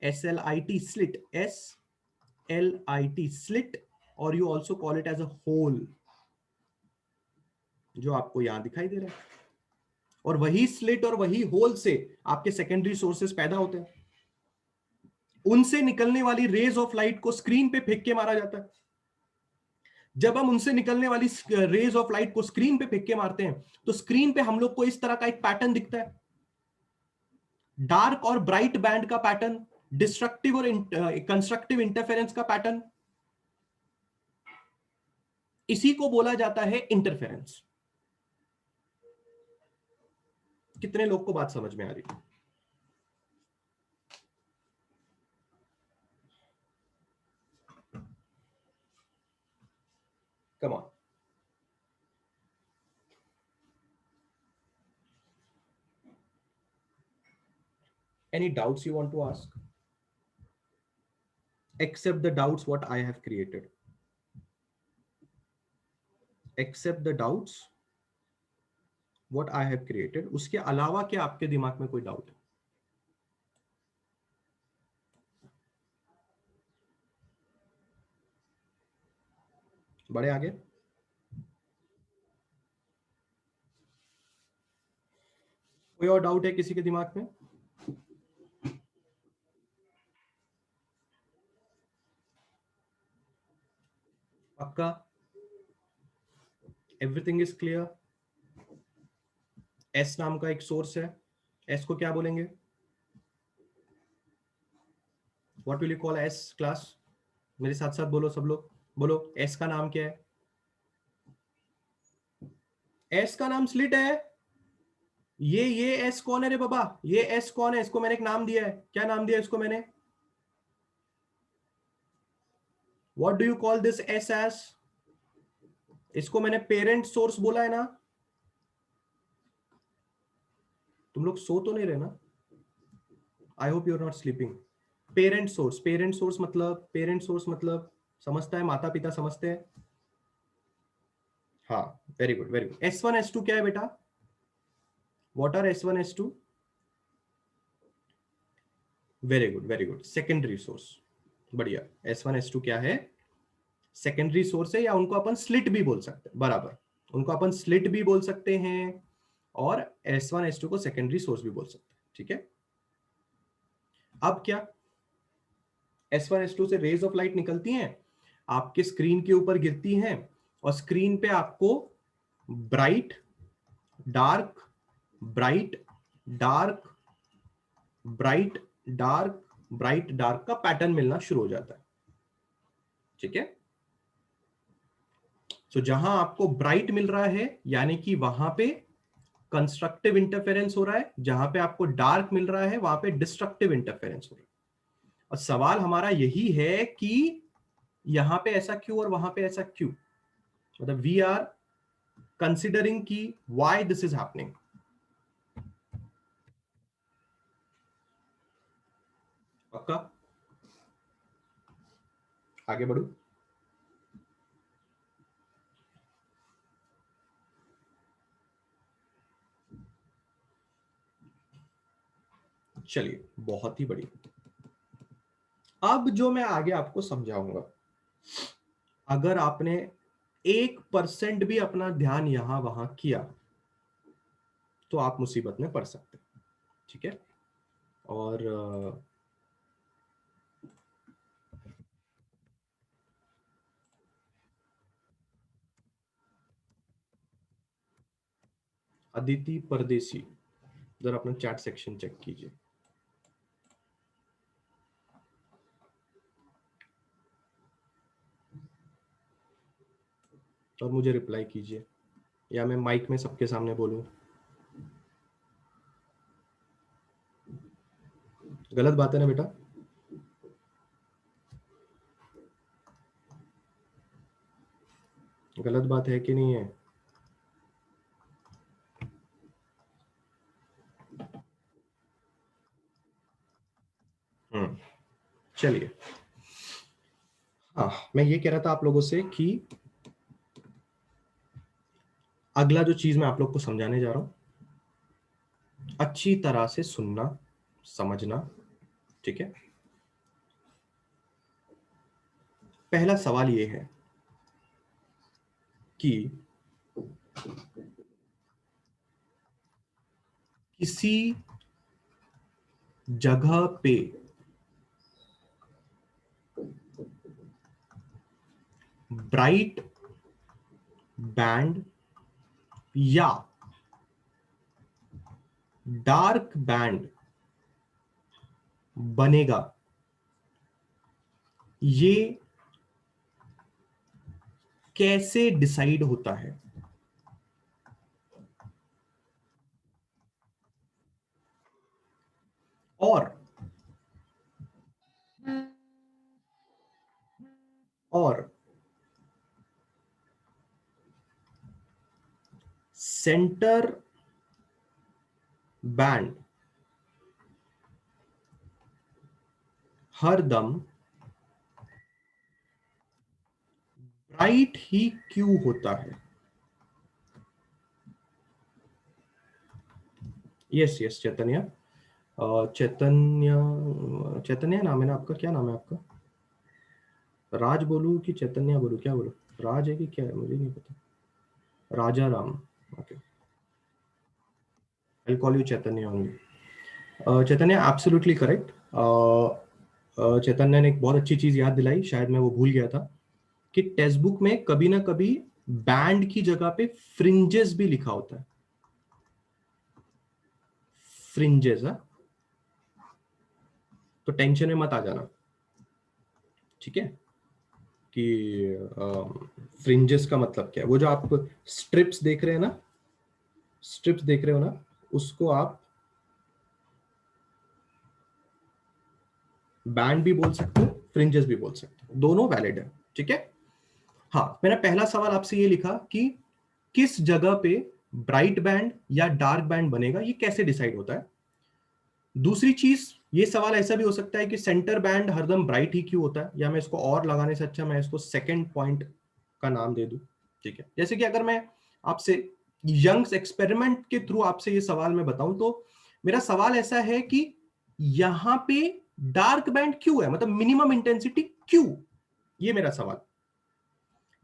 SLIT slit, SLIT slit, और you also call it as a hole, जो आपको यहां दिखाई दे रहा है। और वही स्लिट और वही होल से आपके सेकेंडरी सोर्सेस पैदा होते हैं। उनसे निकलने वाली रेज ऑफ लाइट को स्क्रीन पे फेंक के मारा जाता है। जब हम उनसे निकलने वाली रेज ऑफ लाइट को स्क्रीन पे फेंक के मारते हैं, तो स्क्रीन पे हम लोग को इस तरह का एक पैटर्न दिखता है, डार्क और ब्राइट बैंड का पैटर्न, डिस्ट्रक्टिव और कंस्ट्रक्टिव इंटरफेरेंस का पैटर्न। इसी को बोला जाता है इंटरफेरेंस। कितने लोग को बात समझ में आ रही है? Come on. Any doubts you want to ask? Except the doubts what I have created. Except the doubts what I have created. उसके अलावा क्या आपके दिमाग में कोई डाउट है? बड़े आगे। कोई और डाउट है किसी के दिमाग में? पक्का? Everything is clear? एस नाम का एक सोर्स है, एस को क्या बोलेंगे? What will you call S class? मेरे साथ साथ बोलो सब लोग, बोलो एस का नाम क्या है? एस का नाम स्लिट है। ये एस कौन है रे बाबा? ये एस कौन है? इसको मैंने एक नाम दिया है, क्या नाम दिया इसको मैंने? What do you call this S S? इसको मैंने पेरेंट सोर्स बोला है ना? तुम लोग सो तो नहीं रहे ना? I hope you are not sleeping. Parent source, parent source मतलब, पेरेंट सोर्स मतलब समझता है, माता पिता समझते हैं। हाँ, very good very good. S one S two क्या है बेटा? What are S one S two? Very good very good, secondary source. बढ़िया। एस वन एस टू क्या है? सेकेंडरी सोर्स है, या उनको अपन स्लिट भी बोल सकते हैं, बराबर। उनको अपन स्लिट भी बोल सकते हैं और एस वन एस टू को सेकेंडरी सोर्स भी बोल सकते हैं, ठीक है। अब क्या, एस वन एस टू से रेज ऑफ लाइट निकलती हैं, आपके स्क्रीन के ऊपर गिरती हैं, और स्क्रीन पे आपको bright dark bright dark bright dark bright dark का पैटर्न मिलना शुरू हो जाता है, ठीक है। तो जहां आपको ब्राइट मिल रहा है यानी कि वहां पे कंस्ट्रक्टिव इंटरफेरेंस हो रहा है, जहां पे आपको डार्क मिल रहा है वहां पे डिस्ट्रक्टिव इंटरफेरेंस हो रहा है। और सवाल हमारा यही है कि यहां पे ऐसा क्यों और वहां पे ऐसा क्यों, मतलब वी आर कंसिडरिंग कि व्हाई दिस इज हैपनिंग। पक्का? आगे बढ़ू? चलिए, बहुत ही बढ़िया। अब जो मैं आगे आपको समझाऊंगा, अगर आपने 1% भी अपना ध्यान यहां वहां किया तो आप मुसीबत में पड़ सकते हैं, ठीक है। और अदिति परदेसी, जरा अपना चैट सेक्शन चेक कीजिए और मुझे रिप्लाई कीजिए, या मैं माइक में सबके सामने बोलूं? गलत बात है ना बेटा? गलत बात है कि नहीं है? चलिए, हाँ, मैं ये कह रहा था आप लोगों से कि अगला जो चीज मैं आप लोग को समझाने जा रहा हूं, अच्छी तरह से सुनना, समझना, ठीक है। पहला सवाल ये है कि किसी जगह पे ब्राइट बैंड या डार्क बैंड बनेगा, ये कैसे डिसाइड होता है? और और सेंटर बैंड हरदम ब्राइट ही क्यों होता है? यस यस चैतन्य। चैतन्य, चैतन्य नाम है ना आपका? क्या नाम है आपका? राज बोलूं कि चैतन्य बोलूं, क्या बोलूं? राज है कि क्या है मुझे नहीं पता। Raja Ram. Okay, I call you Chaitanya only. Chaitanya absolutely correct. Chaitanya ने एक बहुत अच्छी चीज याद दिलाई, शायद मैं वो भूल गया था, कि टेक्स्ट बुक में कभी ना कभी बैंड की जगह पे फ्रिंजेस भी लिखा होता है। फ्रिंजेस, है तो टेंशन में मत आ जाना, ठीक है? कि फ्रिंजेस का मतलब क्या है? वो जो आप स्ट्रिप्स देख रहे हैं ना, स्ट्रिप्स देख रहे हो ना, उसको आप बैंड भी बोल सकते हो, फ्रिंजेस भी बोल सकते हो, दोनों वैलिड है, ठीक है? हाँ, मैंने पहला सवाल आपसे ये लिखा कि किस जगह पे ब्राइट बैंड या डार्क बैंड बनेगा, ये कैसे डिसाइड होता है। दूसरी चीज, ये सवाल ऐसा भी हो सकता है कि सेंटर बैंड हरदम ब्राइट ही क्यों होता है, या मैं इसको और लगाने से अच्छा मैं इसको सेकंड पॉइंट का नाम दे दूं, ठीक है? जैसे कि अगर मैं आपसे यंग्स एक्सपेरिमेंट के थ्रू आपसे ये सवाल मैं बताऊं, तो मेरा सवाल ऐसा है कि यहां पे डार्क बैंड क्यों है, मतलब मिनिमम इंटेंसिटी क्यों, ये मेरा सवाल।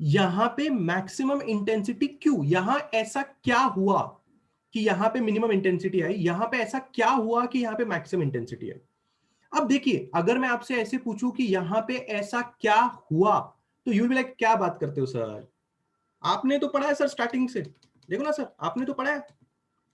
यहां पे मैक्सिमम इंटेंसिटी क्यों, यहां ऐसा क्या हुआ कि यहां पे मिनिमम इंटेंसिटी आई, यहां पे ऐसा क्या हुआ कि यहां पे मैक्सिमम इंटेंसिटी आई। अब देखिए, अगर मैं आपसे ऐसे पूछूं कि यहां पे ऐसा क्या हुआ, तो यू विल बी लाइक, क्या बात करते हो सर, आपने तो पढ़ा है सर स्टार्टिंग से, देखो ना सर, आपने तो पढ़ा है,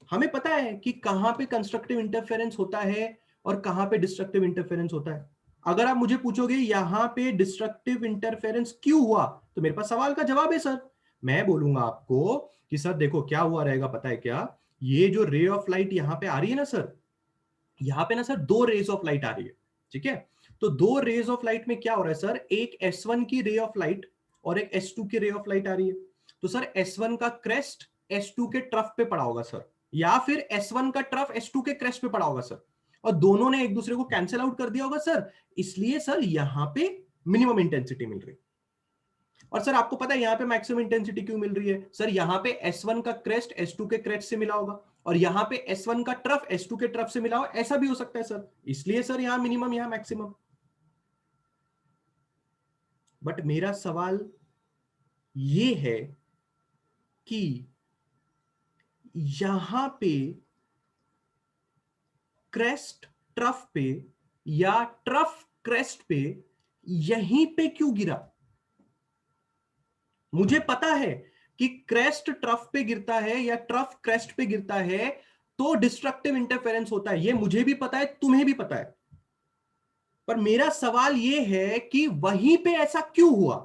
हमें पता है कि कहां पे कंस्ट्रक्टिव इंटरफेरेंस होता है और कहां पे डिस्ट्रक्टिव इंटरफेरेंस होता है। अगर आप मुझे पूछोगे यहां पे डिस्ट्रक्टिव इंटरफेरेंस क्यों हुआ, तो मेरे पास सवाल का जवाब है सर। मैं बोलूंगा आपको कि सर देखो क्या हुआ रहेगा, पता है क्या, ये जो रे ऑफ लाइट यहां पे आ रही है ना सर, यहां पे ना सर दो रेज ऑफ लाइट आ रही है, ठीक है? तो दो रेज ऑफ लाइट में क्या हो रहा है सर, एक S1 की रे ऑफ लाइट और एक S2 की रे ऑफ लाइट आ रही है। तो सर S1 का क्रेस्ट S2 के ट्रफ पे पड़ा होगा सर, या फिर S1 का ट्रफ S2 के क्रेस्ट पे पड़ा होगा सर, और दोनों ने एक दूसरे को कैंसिल आउट कर दिया होगा सर, इसलिए सर यहां पे मिनिमम इंटेंसिटी मिल रही है। और सर आपको पता है यहां पे मैक्सिमम इंटेंसिटी क्यों मिल रही है सर, यहां पे S1 का क्रेस्ट S2 के क्रेस्ट से मिला होगा, और यहां पे S1 का ट्रफ S2 के ट्रफ से मिला हो, ऐसा भी हो सकता है सर, इसलिए सर यहां मिनिमम यहां मैक्सिमम। बट मेरा सवाल ये है कि यहां पे क्रेस्ट ट्रफ पे या ट्रफ क्रेस्ट पे यहीं पे क्यों गिरा। मुझे पता है कि क्रेस्ट ट्रफ पे गिरता है या ट्रफ क्रेस्ट पे गिरता है तो डिस्ट्रक्टिव इंटरफेरेंस होता है, ये मुझे भी पता है, तुम्हें भी पता है। पर मेरा सवाल ये है कि वहीं पे ऐसा क्यों हुआ,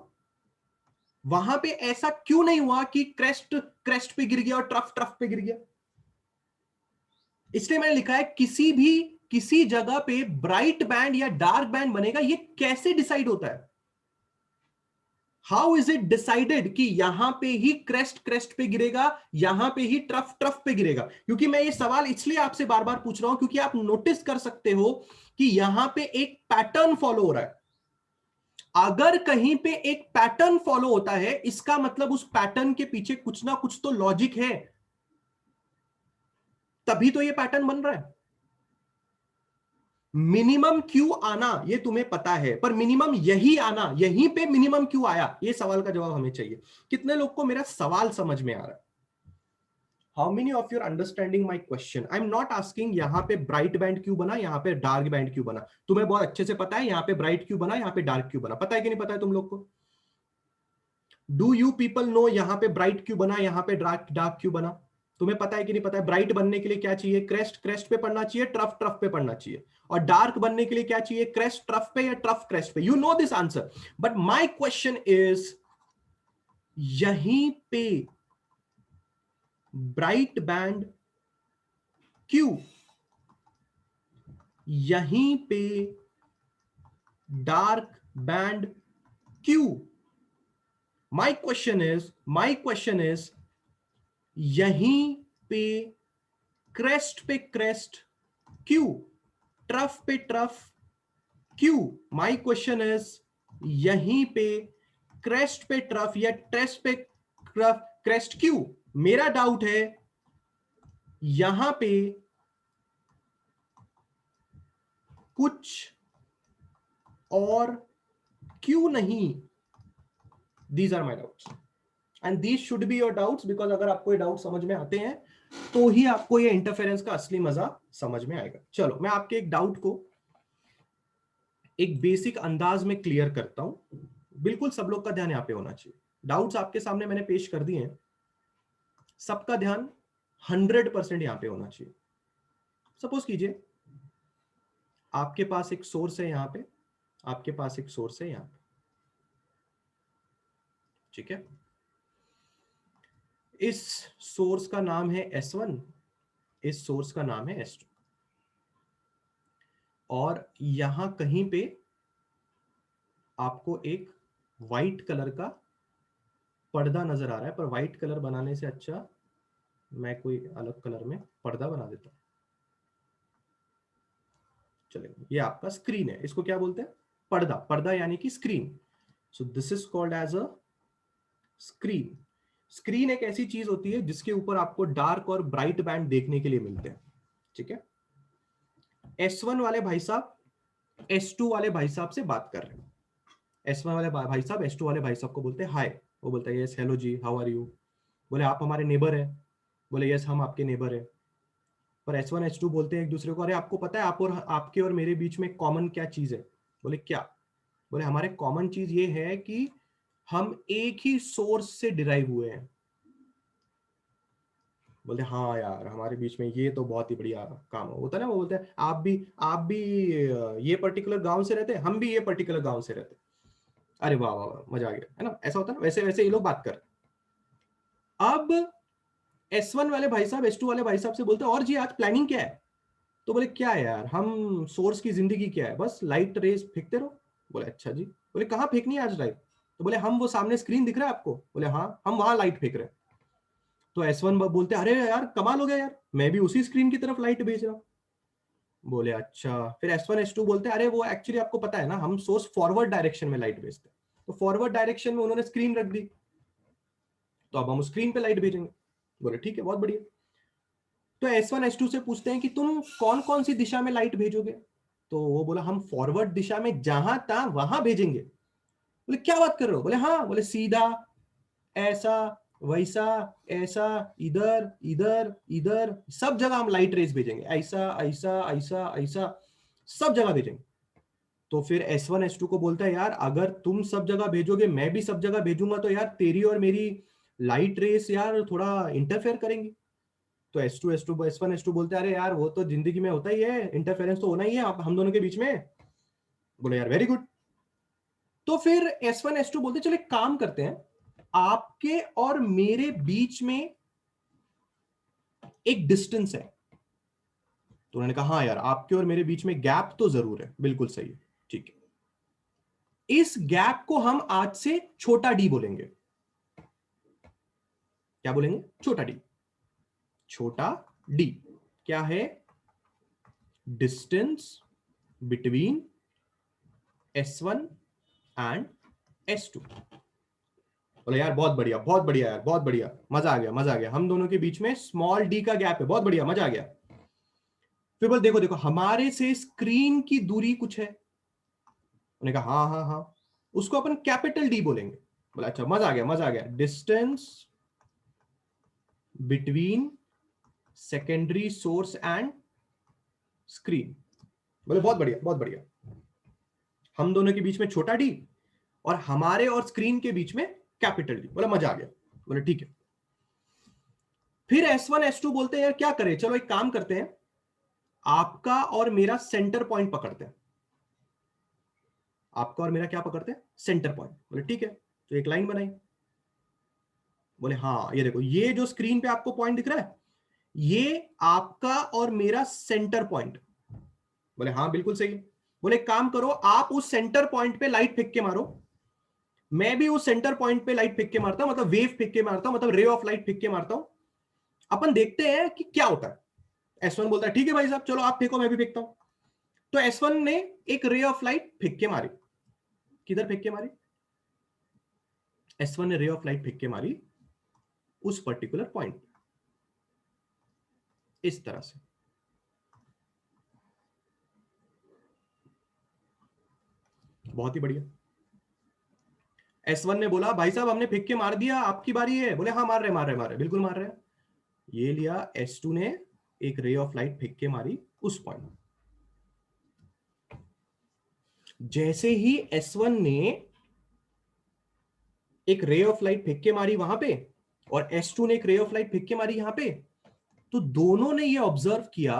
वहां पे ऐसा क्यों नहीं हुआ कि क्रेस्ट क्रेस्ट पे गिर गया और ट्रफ ट्रफ पे गिर गया। इसलिए मैंने लिखा है किसी भी किसी जगह पे ब्राइट बैंड या डार्क बैंड बनेगा, ये कैसे डिसाइड होता है, हाउ इज इट डिसाइडेड कि यहां पे ही क्रेस्ट क्रेस्ट पे गिरेगा, यहां पे ही ट्रफ ट्रफ पे गिरेगा। क्योंकि मैं ये सवाल इसलिए आपसे बार बार पूछ रहा हूं क्योंकि आप नोटिस कर सकते हो कि यहां पे एक पैटर्न फॉलो हो रहा है। अगर कहीं पे एक पैटर्न फॉलो होता है, इसका मतलब उस पैटर्न के पीछे कुछ ना कुछ तो लॉजिक है, तभी तो ये पैटर्न बन रहा है। मिनिमम क्यों आना ये तुम्हें पता है, पर मिनिमम यही आना, यहीं पे मिनिमम क्यों आया, ये सवाल का जवाब हमें चाहिए। कितने लोग को मेरा सवाल समझ में आ रहा है? How many of your understanding my question? I am not asking यहां पे ब्राइट बैंड क्यों बना, यहां पे डार्क बैंड क्यों बना, तुम्हें बहुत अच्छे से पता है यहां पे ब्राइट क्यों बना, यहां पे डार्क क्यों बना, पता है कि नहीं पता है तुम लोग को? डू यू पीपल नो यहां पे ब्राइट क्यों बना, यहां पे डार्क डार्क क्यों बना? तुम्हें पता है कि नहीं पता है? ब्राइट बनने के लिए क्या चाहिए, क्रेस्ट क्रेस्ट पे पड़ना चाहिए, ट्रफ ट्रफ पे पड़ना चाहिए। और डार्क बनने के लिए क्या चाहिए, क्रेस्ट ट्रफ पे या ट्रफ क्रेस्ट पे। You know this answer, but my question is यहीं पे ब्राइट बैंड क्यों, यहीं पे डार्क बैंड क्यों? माई क्वेश्चन इज यहीं पे क्रेस्ट पे क्रेस्ट क्यों, ट्रफ पे ट्रफ क्यों? माई क्वेश्चन इज यहीं पे क्रेस्ट पे ट्रफ या ट्रेस्ट पे ट्रफ क्रेस्ट क्यों? मेरा डाउट है यहां पे कुछ और क्यों नहीं? These are my doubts and these should be your doubts, because अगर आपको ये डाउट समझ में आते हैं तो ही आपको ये इंटरफेरेंस का असली मजा समझ में आएगा। चलो मैं आपके एक डाउट को एक बेसिक अंदाज में क्लियर करता हूं, बिल्कुल सब लोग का ध्यान यहां पे होना चाहिए। डाउट्स आपके सामने मैंने पेश कर दिए हैं, सबका ध्यान 100% यहां पे होना चाहिए। सपोज कीजिए आपके पास एक सोर्स है यहां पे, आपके पास एक सोर्स है यहां पे, ठीक है। इस सोर्स का नाम है S1, इस सोर्स का नाम है S2, और यहां कहीं पे आपको एक व्हाइट कलर का पर्दा नजर आ रहा है, पर व्हाइट कलर बनाने से अच्छा मैं कोई अलग कलर में पर्दा बना देता हूं। चलेगा, ये आपका स्क्रीन है, इसको क्या बोलते हैं? पर्दा। पर्दा यानी कि screen. So this is called as a screen. Screen एक ऐसी चीज होती है जिसके ऊपर आपको डार्क और ब्राइट बैंड देखने के लिए मिलते हैं, ठीक है। S1 वाले भाई साहब S2 वाले भाई साहब से बात कर रहे हैं। S1 वाले भाई साहब S2 वाले भाई साहब को बोलते हैं हाय, वो बोलता है यस हेलो जी, हाउ आर यू। बोले आप हमारे नेबर हैं, बोले यस हम आपके नेबर हैं। पर S1 S2 बोलते हैं एक दूसरे को, अरे आपको पता है आप और आपके और मेरे बीच में कॉमन क्या चीज है? बोले क्या? बोले हमारे कॉमन चीज ये है कि हम एक ही सोर्स से डिराइव हुए हैं। बोलते हाँ यार हमारे बीच में ये तो बहुत ही बढ़िया काम होता है ना। वो बोलते हैं आप भी ये पर्टिकुलर गांव से रहते हैं, हम भी ये पर्टिकुलर गांव से रहते हैं। अरे वाह वाह वाह, मजा आ गया, है ना? ऐसा होता है ना, वैसे वैसे ये लोग बात कर। अब S1 वाले भाई साहब S2 वाले भाई साहब से बोलते हैं और जी आज प्लानिंग क्या है? तो बोले क्या है यार, हम सोर्स की जिंदगी क्या है, बस लाइट रेस फेंकते रहो। बोले अच्छा जी। बोले कहाँ फेंकनी है आज लाइट? तो बोले हम वो सामने स्क्रीन दिख रहा है आपको? बोले हाँ हम वहां लाइट फेंक रहे हैं। तो S1 बोलते अरे यार कमाल हो गया यार, मैं भी उसी स्क्रीन की तरफ लाइट भेज रहा हूँ। बोले अच्छा। फिर S1 S2 बोलते अरे वो एक्चुअली आपको पता है ना, हम सोर्स फॉरवर्ड डायरेक्शन में लाइट भेजते हैं, तो फॉरवर्ड डायरेक्शन में उन्होंने स्क्रीन रख दी, तो अब हम स्क्रीन पे लाइट भेजेंगे। बोले ठीक है बहुत बढ़िया। तो S1 S2 से पूछते हैं कि तुम कौन कौन सी दिशा में लाइट भेजोगे? तो वो बोला हम फॉरवर्ड दिशा में जहां था वहां भेजेंगे। बोले क्या बात कर रहे हो? बोले हाँ। बोले सीधा, ऐसा, वैसा, ऐसा, इधर इधर इधर, सब जगह हम लाइट रेस भेजेंगे, ऐसा ऐसा ऐसा ऐसा, सब जगह भेजेंगे। तो फिर S1 S2 को बोलता है यार अगर तुम सब जगह भेजोगे मैं भी सब जगह भेजूंगा तो यार तेरी और मेरी लाइट रेस यार थोड़ा इंटरफेयर करेंगी। तो S1 S2 बोलते हैं अरे यार वो तो जिंदगी में होता ही है, इंटरफेरेंस तो होना ही है हम दोनों के बीच में। बोले यार वेरी गुड। तो फिर S1 S2 बोलते चलो एक काम करते हैं, आपके और मेरे बीच में एक डिस्टेंस है। तो उन्होंने कहा हाँ यार आपके और मेरे बीच में गैप तो जरूर है, बिल्कुल सही है, ठीक है। इस गैप को हम आज से छोटा डी बोलेंगे। क्या बोलेंगे? छोटा डी। छोटा डी क्या है? Distance between S1 and S2। बोले यार बहुत बढ़िया यार, बहुत बढ़िया, मजा आ गया मजा आ गया, हम दोनों के बीच में स्मॉल डी का गैप है, बहुत बढ़िया मजा आ गया। फिर बोल देखो देखो हमारे से स्क्रीन की दूरी कुछ है। उन्होंने कहा हाँ हाँ हाँ, उसको अपन कैपिटल डी बोलेंगे। बोला अच्छा मजा आ गया मजा आ गया, distance between secondary source and screen. बोले बहुत बढ़िया बहुत बढ़िया, हम दोनों के बीच में छोटा डी और हमारे और स्क्रीन के बीच में कैपिटल डी। बोला मजा आ गया। बोले ठीक है। फिर S1 S2 बोलते हैं यार क्या करें, चलो एक काम करते हैं, आपका और मेरा सेंटर पॉइंट पकड़ते हैं। आपका और मेरा क्या पकड़ते हैं? Centre point. बोले ठीक है, तो एक लाइन बनाई। बोले हाँ ये देखो ये जो स्क्रीन पे आपको पॉइंट दिख रहा है ये आपका और मेरा सेंटर पॉइंट। बोले हाँ बिल्कुल सही है। बोले काम करो आप उस सेंटर पॉइंट पे लाइट फेंक के मारो, मैं भी उस सेंटर पॉइंट पे लाइट फेंक के मारता हूं, मतलब वेव फेंक के मारता हूं, मतलब रे ऑफ लाइट फेंक के मारता हूं, अपन देखते हैं कि क्या होता है। S1 बोलता है ठीक है भाई साहब चलो आप फेंको मैं भी फेंकता हूं। तो S1 ने एक रे ऑफ लाइट फेंक के मारी। किधर फेंक के मारी? S1 ने रे ऑफ लाइट फेंक के मारी उस पर्टिकुलर पॉइंट, इस तरह से। बहुत ही बढ़िया। S1 ने बोला भाई साहब हमने फेंक के मार दिया, आपकी बारी है। बोले हाँ मार रहे, बिल्कुल मार रहे। ये लिया, S2 ने एक रे ऑफ लाइट फेंक के मारी उस पॉइंट। जैसे ही S1 ने एक रे ऑफ लाइट फेंक के मारी वहां पे और S2 ने एक रे ऑफ लाइट फेंक के मारी यहां पे, तो दोनों ने ये ऑब्जर्व किया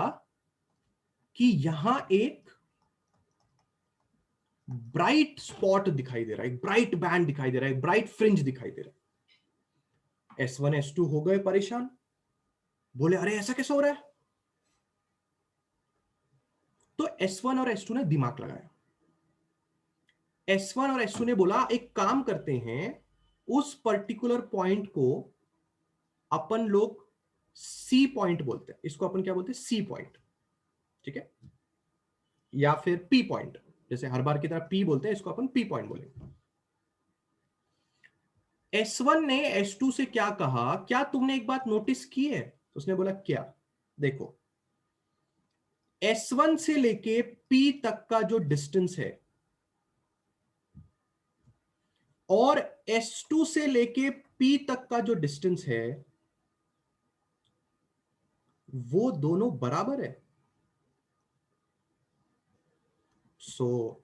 कि यहां एक ब्राइट स्पॉट दिखाई दे रहा है, एक ब्राइट बैंड दिखाई दे रहा है, एक ब्राइट फ्रिंज दिखाई दे रहा है। S1 S2 हो गए परेशान, बोले अरे ऐसा कैसे हो रहा है। तो S1 और S2 ने दिमाग लगाया। S1 और S2 ने बोला एक काम करते हैं, उस पर्टिकुलर पॉइंट को अपन लोग सी पॉइंट बोलते हैं, इसको अपन क्या बोलते हैं, सी पॉइंट, ठीक है, या फिर पी पॉइंट। जैसे हर बार की तरह पी बोलते हैं, इसको अपन पी पॉइंट बोलेंगे। S1 ने S2 से क्या कहा, क्या तुमने एक बात नोटिस की है। उसने बोला क्या। देखो S1 से लेके P तक का जो डिस्टेंस है और S2 से लेके P तक का जो डिस्टेंस है वो दोनों बराबर है।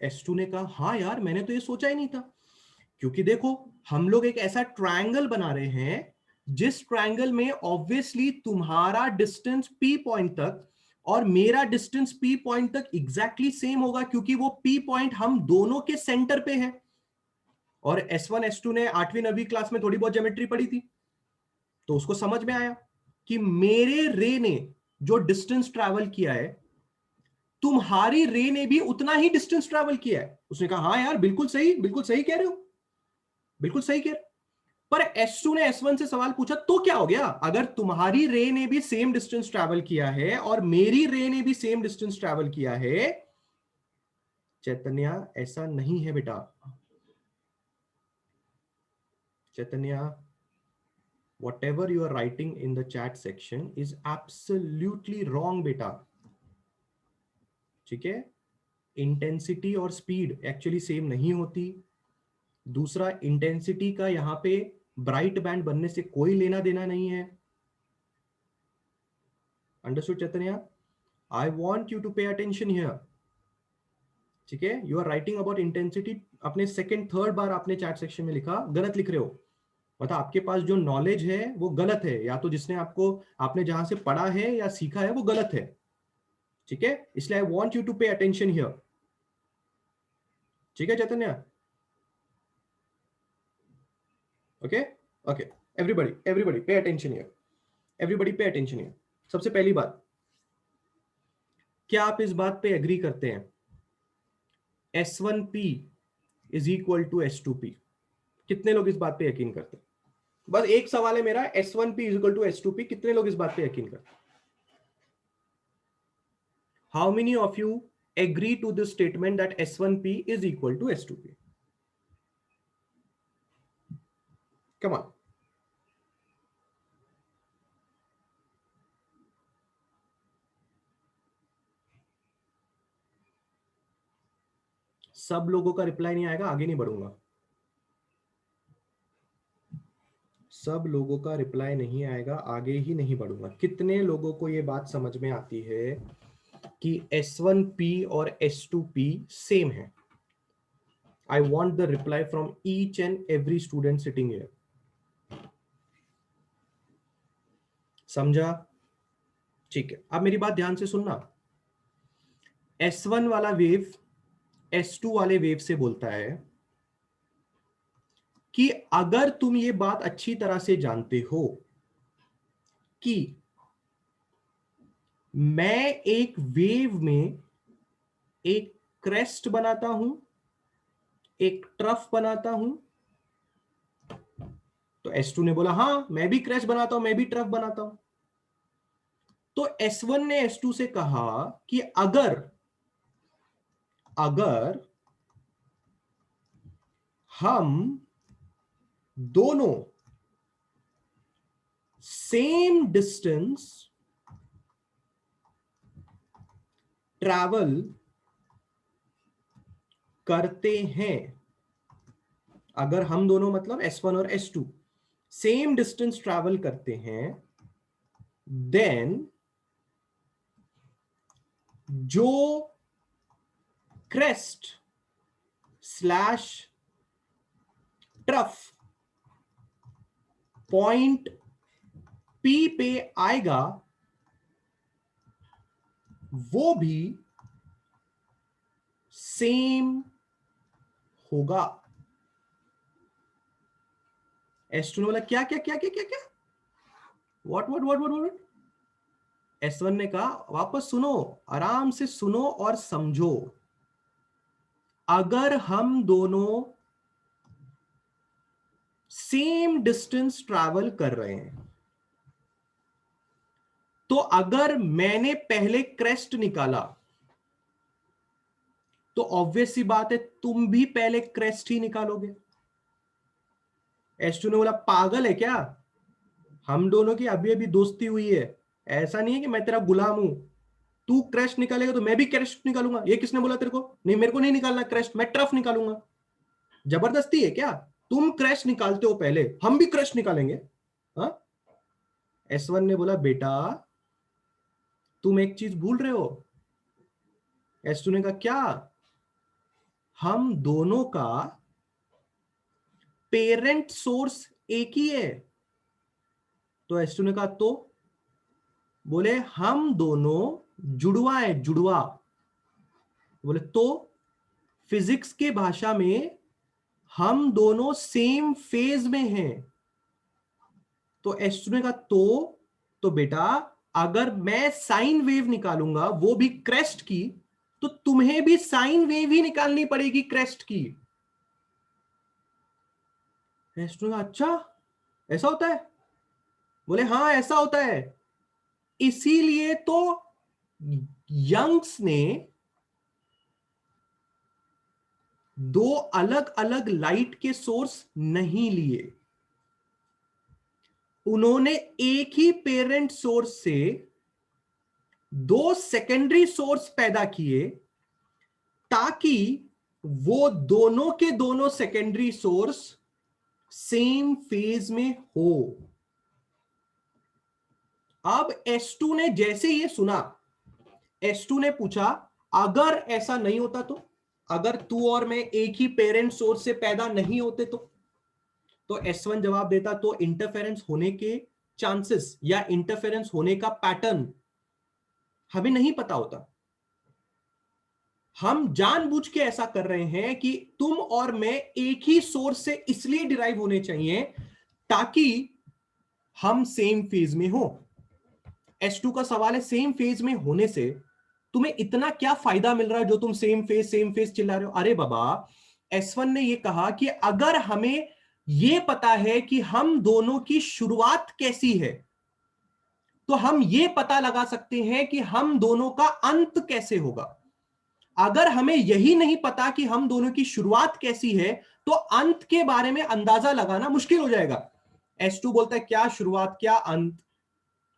S2 ने कहा हाँ यार मैंने तो ये सोचा ही नहीं था, क्योंकि देखो हम लोग एक ऐसा ट्रायंगल बना रहे हैं जिस ट्रायंगल में ऑब्वियसली तुम्हारा डिस्टेंस P पॉइंट तक और मेरा डिस्टेंस P पॉइंट तक एग्जैक्टली सेम होगा, क्योंकि वो P पॉइंट हम दोनों के सेंटर पे है। और S1 S2 ने 8वीं 9वीं क्लास में थोड़ी बहुत ज्योमेट्री पढ़ी थी, तो उसको समझ में आया कि मेरे रे ने जो डिस्टेंस ट्रैवल किया है तुम्हारी रे ने भी उतना ही डिस्टेंस ट्रैवल किया है। उसने कहा हाँ यार बिल्कुल सही कह रहे हो, बिल्कुल सही कह रहे हो। पर S2 ने S1 से सवाल पूछा तो क्या हो गया, अगर तुम्हारी रे ने भी सेम डिस्टेंस ट्रैवल किया है और मेरी रे ने भी सेम डिस्टेंस ट्रैवल किया है। चैतन्य ऐसा नहीं है बेटा, चैतन्य whatever you are writing in the chat section is absolutely wrong बेटा, ठीक है। इंटेंसिटी और स्पीड एक्चुअली सेम नहीं होती। दूसरा, इंटेंसिटी का यहां पे ब्राइट बैंड बनने से कोई लेना देना नहीं है। Understood Chaitanya? I want you to pay attention here, ठीक है। You are writing about intensity, अपने सेकंड थर्ड बार आपने चैट सेक्शन में लिखा, गलत लिख रहे हो। मतलब आपके पास जो नॉलेज है वो गलत है, या तो जिसने आपको आपने जहां से पढ़ा है या सीखा है वो गलत है, ठीक है। इसलिए I want you to pay attention here, ठीक है Chaitanya? Okay okay, everybody pay attention here, everybody pay attention here. सबसे पहली बात, क्या आप इस बात पे एग्री करते हैं S1P is equal to S2P? कितने लोग इस बात पे यकीन करते हैं? बस एक सवाल है मेरा, S1P is equal to S2P, कितने लोग इस बात पे यकीन करते हैं? How many of you agree to this statement that S1P is equal to S2P? Come on. सब लोगों का रिप्लाई नहीं आएगा, आगे नहीं बढ़ूंगा। सब लोगों का रिप्लाई नहीं आएगा, आगे ही नहीं बढ़ूंगा। कितने लोगों को यह बात समझ में आती है कि S1P और S2P सेम है? I want the reply from each and every student sitting here. समझा? ठीक है, अब मेरी बात ध्यान से सुनना। S1 वाला वेव S2 वाले वेव से बोलता है कि अगर तुम ये बात अच्छी तरह से जानते हो कि मैं एक वेव में एक क्रेस्ट बनाता हूं, एक ट्रफ बनाता हूं, तो S2 ने बोला हाँ मैं भी क्रेस्ट बनाता हूं, मैं भी ट्रफ बनाता हूं। तो S1 ने S2 से कहा कि अगर अगर हम दोनों सेम डिस्टेंस ट्रैवल करते हैं, अगर हम दोनों मतलब S1 और S2 सेम डिस्टेंस ट्रैवल करते हैं, देन जो crest slash trough point P पे आएगा वो भी सेम होगा। S2 ने बोला क्या क्या क्या क्या क्या क्या, व्हाट। S1 ने कहा वापस सुनो, आराम से सुनो और समझो। अगर हम दोनों सेम डिस्टेंस ट्रैवल कर रहे हैं, तो अगर मैंने पहले क्रेस्ट निकाला तो ऑब्वियस सी बात है तुम भी पहले क्रेस्ट ही निकालोगे। S2 ने बोला पागल है क्या, हम दोनों की अभी अभी दोस्ती हुई है, ऐसा नहीं है कि मैं तेरा गुलाम हूं, तू क्रेस्ट निकालेगा तो मैं भी क्रेस्ट निकालूंगा। ये किसने बोला तेरे को? नहीं, मेरे को नहीं निकालना क्रेस्ट, मैं ट्रफ निकालूंगा। जबरदस्ती है क्या? तुम क्रेस्ट निकालते हो पहले, हम भी क्रेस्ट निकालेंगे। हाँ? S1 ने बोला बेटा तुम एक चीज भूल रहे हो। S2 ने कहा क्या? हम दोनों का पेरेंट सोर्स एक ही है। तो S2 ने कहा तो? बोले हम दोनों जुड़वा है, जुड़वा। बोले तो फिजिक्स के भाषा में हम दोनों सेम फेज में हैं। तो S2 ने कहा तो बेटा अगर मैं साइन वेव निकालूंगा वो भी क्रेस्ट की, तो तुम्हें भी साइन वेव ही निकालनी पड़ेगी क्रेस्ट की। S2 ने कहा अच्छा ऐसा होता है? बोले हाँ ऐसा होता है। इसीलिए तो यंग्स ने दो अलग अलग लाइट के सोर्स नहीं लिए, उन्होंने एक ही पेरेंट सोर्स से दो सेकेंडरी सोर्स पैदा किए, ताकि वो दोनों के दोनों सेकेंडरी सोर्स सेम फेज में हो। अब S2 ने जैसे ये सुना, S2 ने पूछा अगर ऐसा नहीं होता तो, अगर तू और मैं एक ही पेरेंट सोर्स से पैदा नहीं होते तो S1 जवाब देता तो इंटरफेरेंस होने के चांसेस या इंटरफेरेंस होने का पैटर्न हमें नहीं पता होता। हम जानबूझ के ऐसा कर रहे हैं कि तुम और मैं एक ही सोर्स से इसलिए डिराइव होने चाहिए ताकि हम सेम फेज में हो। S2 का सवाल है सेम फेज में होने से तुम्हें इतना क्या फायदा मिल रहा है जो तुम सेम फेज चिल्ला रहे हो? अरे बाबा, S1 ने यह कहा कि अगर हमें यह पता है कि हम दोनों की शुरुआत कैसी है, तो हम यह पता लगा सकते हैं कि हम दोनों का अंत कैसे होगा। अगर हमें यही नहीं पता कि हम दोनों की शुरुआत कैसी है, तो अंत के बारे में अंदाजा लगाना मुश्किल हो जाएगा। S2 बोलता है क्या शुरुआत क्या अंत?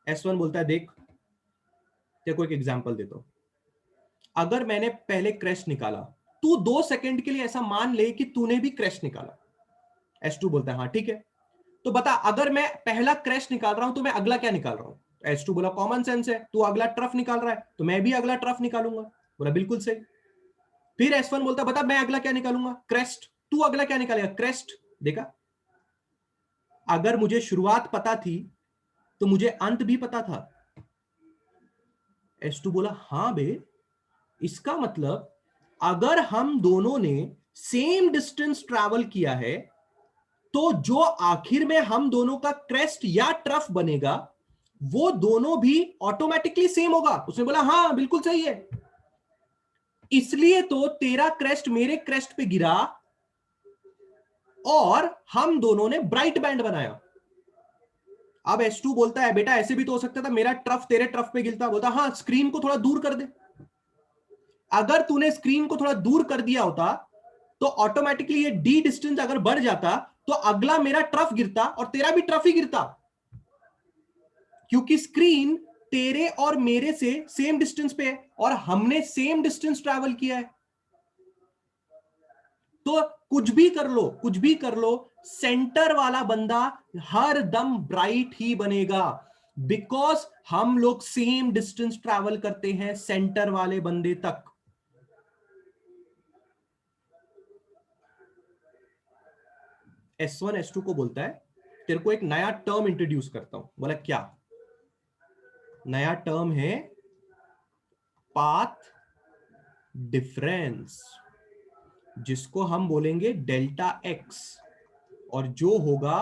S1 बोलता है देख तेरे को एक एग्जांपल देता हूं। अगर मैंने पहले क्रेस्ट निकाला, तू 2 सेकंड के लिए ऐसा मान ले कि तूने भी क्रेस्ट निकाला। S2 बोलता है हाँ ठीक है, तो बता अगर मैं पहला क्रेस्ट निकाल रहा हूं तो मैं अगला क्या निकाल रहा हूं? S2 बोला कॉमन सेंस है, तू अगला ट्रफ निकाल रहा है तो मैं भी अगला ट्रफ निकालूंगा। बोला बिल्कुल सही। फिर S1 बोलता बता मैं अगला क्या निकालूंगा? क्रेस्ट। तू अगला क्या निकालेगा? क्रेस्ट। देखा, अगर मुझे शुरुआत पता थी तो मुझे अंत भी पता था। S2 बोला हां बे, इसका मतलब अगर हम दोनों ने सेम डिस्टेंस ट्रैवल किया है तो जो आखिर में हम दोनों का क्रेस्ट या ट्रफ बनेगा वो दोनों भी ऑटोमेटिकली सेम होगा। उसने बोला हाँ बिल्कुल सही है, इसलिए तो तेरा क्रेस्ट मेरे क्रेस्ट पे गिरा और हम दोनों ने ब्राइट बैंड बनाया। अब S2 बोलता है बेटा ऐसे भी तो हो सकता था मेरा ट्रफ तेरे ट्रफ पे गिरता। बोलता हाँ स्क्रीन को थोड़ा दूर कर दे। अगर तूने स्क्रीन को थोड़ा दूर कर दिया होता तो ऑटोमेटिकली ये डी डिस्टेंस अगर बढ़ जाता तो अगला मेरा ट्रफ गिरता और तेरा भी ट्रफ ही गिरता, क्योंकि स्क्रीन तेरे और मेरे से सेम डिस्टेंस पे है और हमने सेम डिस्टेंस ट्रैवल किया है। तो कुछ भी कर लो, कुछ भी कर लो, सेंटर वाला बंदा हर दम ब्राइट ही बनेगा, बिकॉज हम लोग सेम डिस्टेंस ट्रैवल करते हैं सेंटर वाले बंदे तक। S1 S2 को बोलता है तेरे को एक नया टर्म इंट्रोड्यूस करता हूं। बोला क्या? नया टर्म है पाथ डिफरेंस, जिसको हम बोलेंगे डेल्टा एक्स, और जो होगा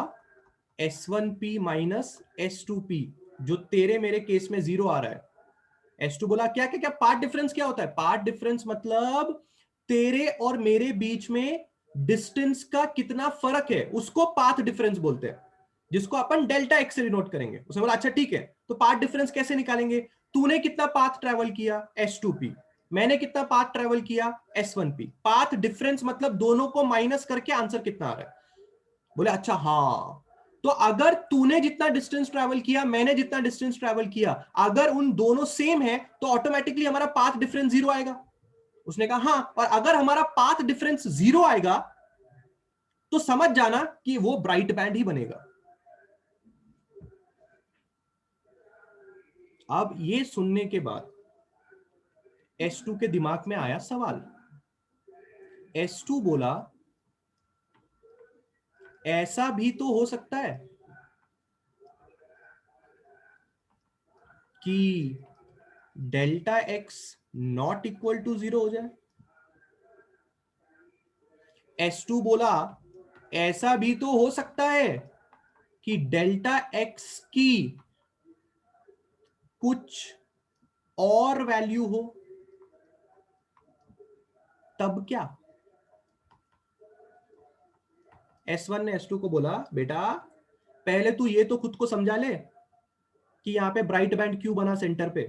S1P माइनस S2P, जो तेरे मेरे केस में 0 आ रहा है। S2 बोला क्या क्या क्या पाथ डिफरेंस क्या होता है? पाथ डिफरेंस मतलब तेरे और मेरे बीच में डिस्टेंस का कितना फर्क है, उसको पाथ डिफरेंस बोलते हैं, जिसको अपन डेल्टा एक्स से डिनोट करेंगे। उसने बोला अच्छा ठीक है, तो पाथ डिफरेंस कैसे निकालेंगे? तूने कितना पाथ ट्रेवल किया S2P, मैंने कितना पाथ ट्रेवल किया S1P। पाथ डिफरेंस मतलब दोनों को माइनस करके आंसर कितना आ रहा है। बोले अच्छा हाँ, तो अगर तूने जितना डिस्टेंस ट्रैवल किया, मैंने जितना डिस्टेंस ट्रैवल किया, अगर उन दोनों सेम है तो ऑटोमेटिकली हमारा पाथ डिफरेंस 0 आएगा। उसने कहा हाँ, और अगर हमारा पाथ डिफरेंस 0 आएगा तो समझ जाना कि वो ब्राइट बैंड ही बनेगा। अब ये सुनने के बाद S2 के दिमाग में आया सवाल। S2 बोला ऐसा भी तो हो सकता है कि delta x not equal to 0 हो जाए। S2 बोला ऐसा भी तो हो सकता है कि डेल्टा एक्स की कुछ और वैल्यू हो, तब क्या? S1 ने S2 को बोला बेटा पहले तू ये तो खुद को समझा ले कि यहां पे ब्राइट बैंड क्यों बना सेंटर पे,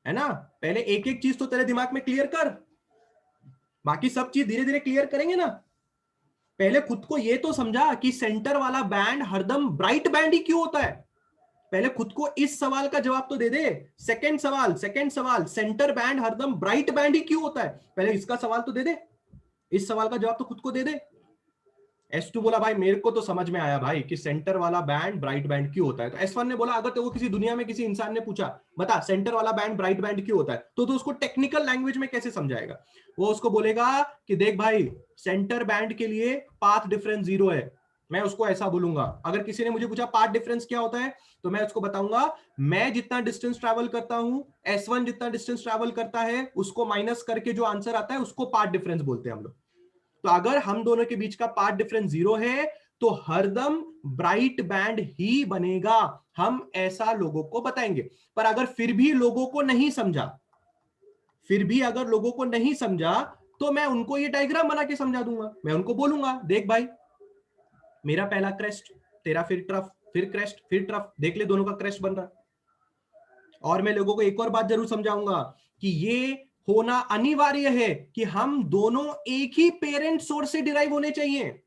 है ना? पहले एक एक चीज तो तेरे दिमाग में क्लियर कर, बाकी सब चीज धीरे धीरे क्लियर करेंगे ना। पहले खुद को ये तो समझा कि सेंटर वाला बैंड हरदम ब्राइट बैंड ही क्यों होता है। पहले खुद को इस सवाल का जवाब तो दे दे। सेकंड सवाल, सेंटर बैंड हरदम ब्राइट बैंड ही क्यों होता है, पहले इसका सवाल तो दे दे, इस सवाल का जवाब तो खुद को दे दे। S2 बोला भाई मेरे को तो समझ में आया भाई कि सेंटर वाला बैंड ब्राइट बैंड क्यों होता है। तो S1 ने बोला अगर तो किसी दुनिया में किसी इंसान ने पूछा बता सेंटर वाला बैंड ब्राइट बैंड क्यों होता है, तो उसको टेक्निकल लैंग्वेज में कैसे समझाएगा? वो उसको बोलेगा कि देख भाई सेंटर बैंड के लिए पाथ डिफरेंस 0 है, मैं उसको ऐसा बोलूंगा। अगर किसी ने मुझे पूछा पाथ डिफरेंस क्या होता है, तो मैं उसको बताऊंगा मैं जितना डिस्टेंस ट्रैवल करता हूं, S1 जितना डिस्टेंस ट्रैवल करता है, उसको माइनस करके जो आंसर आता है उसको पाथ डिफरेंस बोलते हैं हम लोग। तो अगर हम दोनों के बीच का पाथ डिफरेंस 0 है तो हरदम ब्राइट बैंड ही बनेगा, हम ऐसा लोगों को बताएंगे। पर अगर फिर भी लोगों को नहीं समझा, फिर भी अगर लोगों को नहीं समझा, तो मैं उनको ये डायग्राम बना के समझा दूंगा। मैं उनको बोलूंगा देख भाई मेरा पहला क्रेस्ट, तेरा फिर ट्रफ, फिर क्रेस्ट, फिर ट्रफ, देख ले दोनों का क्रेस्ट बन रहा है। और मैं लोगों को एक और बात जरूर समझाऊंगा कि ये होना अनिवार्य है कि हम दोनों एक ही पेरेंट सोर्स से डिराइव होने चाहिए।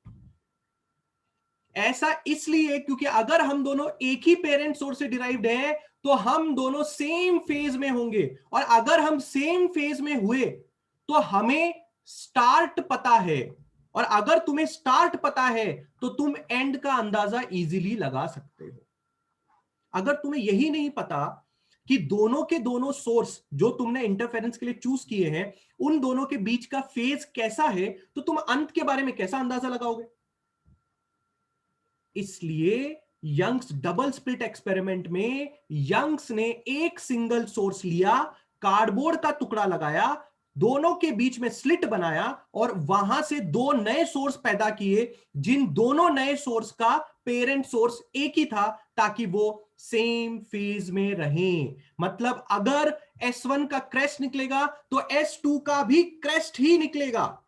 ऐसा इसलिए क्योंकि अगर हम दोनों एक ही पेरेंट सोर्स से डिराइव्ड हैं तो हम दोनों सेम फेज में होंगे, और अगर हम सेम फेज में हुए तो हमें स्टार्ट पता है, और अगर तुम्हें स्टार्ट पता है तो तुम एंड का अंदाजा इजीली लगा सकते हो। अगर तुम्हें यही नहीं पता कि दोनों के दोनों सोर्स जो तुमने इंटरफेरेंस के लिए चूज किए हैं उन दोनों के बीच का फेज कैसा है, तो तुम अंत के बारे में कैसा अंदाजा लगाओगे? इसलिए यंग्स डबल स्प्लिट एक्सपेरिमेंट में यंग्स ने एक सिंगल सोर्स लिया, कार्डबोर्ड का टुकड़ा लगाया, दोनों के बीच में स्लिट बनाया और वहां से दो नए सोर्स पैदा किए, जिन दोनों नए सोर्स का पेरेंट सोर्स एक ही था, ताकि वो सेम फेज में रहें। मतलब अगर S1 का क्रेस्ट निकलेगा तो S2 का भी क्रेस्ट ही निकलेगा।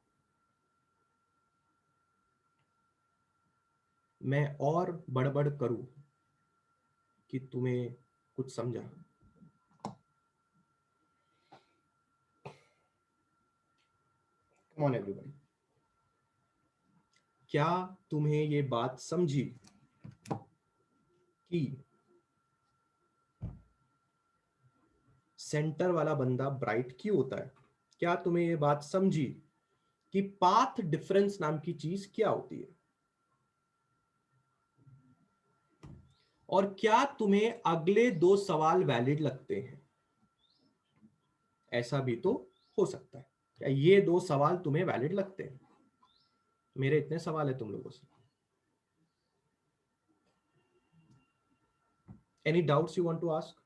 मैं और बड़बड़ करूं कि तुम्हें कुछ समझा? कम ऑन एवरीबॉडी, क्या तुम्हें ये बात समझी कि सेंटर वाला बंदा ब्राइट क्यों होता है? क्या तुम्हें ये बात समझी कि पाथ डिफरेंस नाम की चीज क्या होती है, और क्या तुम्हें अगले 2 सवाल वैलिड लगते हैं? ऐसा भी तो हो सकता है, क्या ये 2 सवाल तुम्हें वैलिड लगते हैं? मेरे इतने सवाल है तुम लोगों से। Any doubts you want to ask?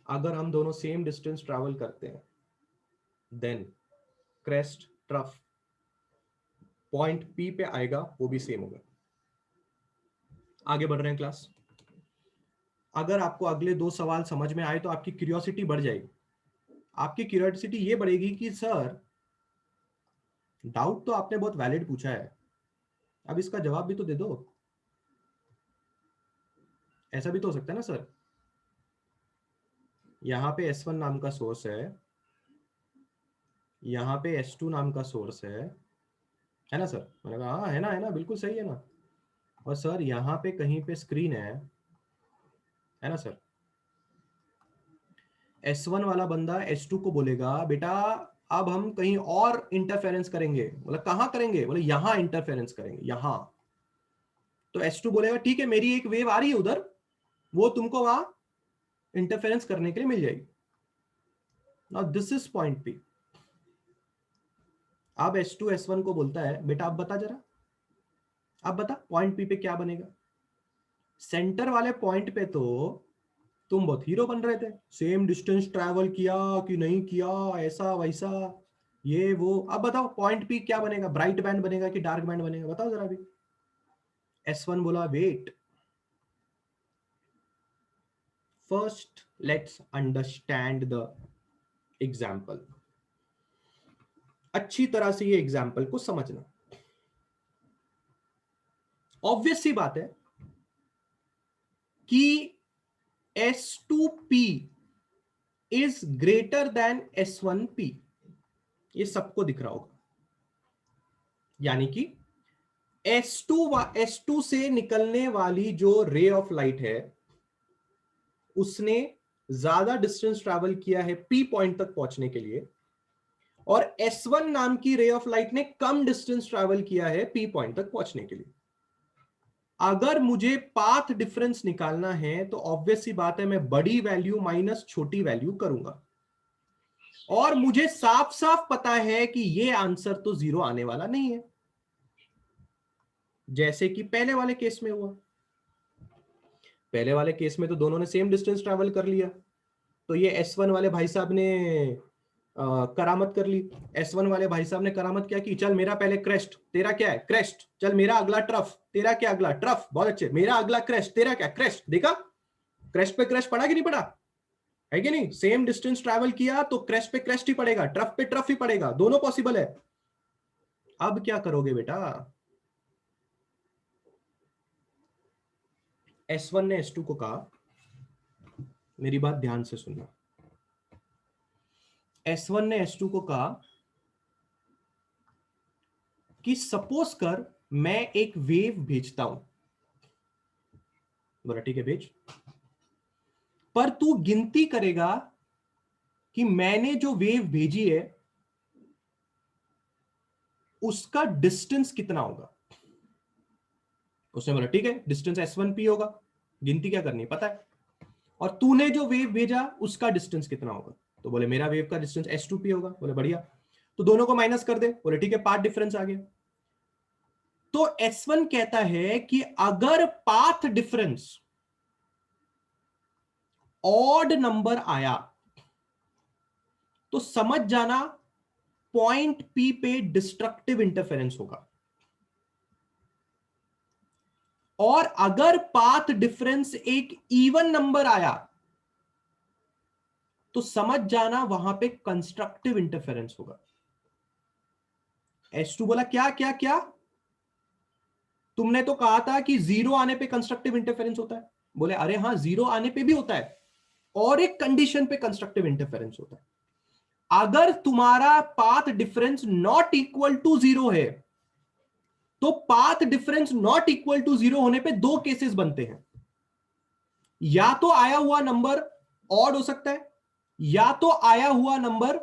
अगर हम दोनों सेम डिस्टेंस ट्रैवल करते हैं, then crest trough point P पे आएगा, वो भी सेम होगा। आगे बढ़ रहे हैं क्लास। अगर आपको अगले 2 सवाल समझ में आए तो आपकी क्यूरियोसिटी बढ़ जाएगी। आपकी क्यूरियोसिटी ये बढ़ेगी कि सर, डाउट तो आपने बहुत वैलिड पूछा है, अब इसका जवाब भी तो दे दो। ऐसा भी तो हो सकता है ना सर, यहां पे S1 नाम का सोर्स है, यहां पे S2 नाम का सोर्स है ना सर? मैंने कहा हाँ है ना, बिल्कुल सही है ना। और सर यहाँ पे कहीं पे स्क्रीन है ना सर? S1 वाला बंदा S2 को बोलेगा बेटा अब हम कहीं और इंटरफेरेंस करेंगे। बोला कहाँ करेंगे? बोले यहाँ इंटरफेरेंस करेंगे, यहाँ। तो S2 बोलेगा ठीक है, मेरी एक वेव आ रही है उधर, वो तुमको वहां इंटरफेरेंस करने के लिए मिल जाएगी। Now this is point P. अब S2 S1 को बोलता है बेटा अब बता जरा, अब बता पॉइंट पी पे क्या बनेगा। सेंटर वाले पॉइंट पे तो तुम बहुत हीरो बन रहे थे, सेम डिस्टेंस ट्रैवल किया कि नहीं किया, ऐसा वैसा ये वो। अब बताओ पॉइंट पी क्या बनेगा, ब्राइट बैंड बनेगा कि डार्क बैंड बनेगा, बताओ जरा अभी। S1 बोला wait, first let's understand the example. अच्छी तरह से ये एग्जाम्पल को समझना। ऑब्वियस सी बात है कि S2P is greater than S1P, ये सबको दिख रहा होगा। यानी कि S2 से निकलने वाली जो रे ऑफ लाइट है उसने ज्यादा डिस्टेंस ट्रैवल किया है P पॉइंट तक पहुंचने के लिए, और S1 नाम की रे ऑफ लाइट ने कम डिस्टेंस ट्रैवल किया है P पॉइंट तक पहुंचने के लिए। अगर मुझे पाथ डिफरेंस निकालना है तो ऑब्वियस सी बात है मैं बड़ी वैल्यू माइनस छोटी वैल्यू करूंगा, और मुझे साफ साफ पता है कि ये आंसर तो 0 आने वाला नहीं है, जैसे कि पहले वाले केस में हुआ। पहले वाले केस में तो दोनों ने सेम डिस्टेंस ट्रैवल कर लिया, तो ये S1 वाले भाई साहब ने करामत कर ली। S1 वाले भाई साहब ने करामत क्या की, चल मेरा पहले क्रेस्ट, तेरा क्या है क्रेस्ट, चल मेरा अगला ट्रफ, तेरा क्या अगला ट्रफ, बहुत अच्छे, मेरा अगला क्रेस्ट, तेरा क्या क्रेस्ट। देखा क्रेस्ट पे क्रेस्ट पड़ा कि नहीं पड़ा, है कि नहीं? सेम डिस्टेंस ट्रैवल किया तो क्रेस्ट पे क्रेस्ट ही पड़ेगा, ट्रफ पे ट्रफ ही पड़ेगा, दोनों पॉसिबल है। अब क्या करोगे बेटा, S1 ने S2 को कहा, मेरी बात ध्यान से सुनना, S1 ने S2 को कहा कि सपोज कर मैं एक वेव भेजता हूं। बोला ठीक है भेज, पर तू गिनती करेगा कि मैंने जो वेव भेजी है उसका डिस्टेंस कितना होगा। उसने बोला ठीक है, डिस्टेंस S1P होगा, गिनती क्या करनी है पता है, और तूने जो वेव भेजा उसका डिस्टेंस कितना होगा। तो बोले मेरा वेव का डिस्टेंस S2P होगा। बोले बढ़िया, तो दोनों को माइनस कर दे। बोले ठीक है, पाथ डिफरेंस आ गया। तो S1 कहता है कि अगर पाथ डिफरेंस ऑड नंबर आया तो समझ जाना पॉइंट P पे डिस्ट्रक्टिव इंटरफेरेंस होगा, और अगर पाथ डिफरेंस एक इवन नंबर आया तो समझ जाना वहां पे कंस्ट्रक्टिव इंटरफेरेंस होगा। S2 बोला क्या क्या क्या, तुमने तो कहा था कि 0 आने पे कंस्ट्रक्टिव इंटरफेरेंस होता है। बोले अरे हाँ 0 आने पे भी होता है, और एक कंडीशन पे कंस्ट्रक्टिव इंटरफेरेंस होता है, अगर तुम्हारा path difference not equal to 0 है। तो path difference not equal to 0 होने पे 2 केसेस बनते हैं, या तो आया हुआ नंबर ऑड हो सकता है, या तो आया हुआ नंबर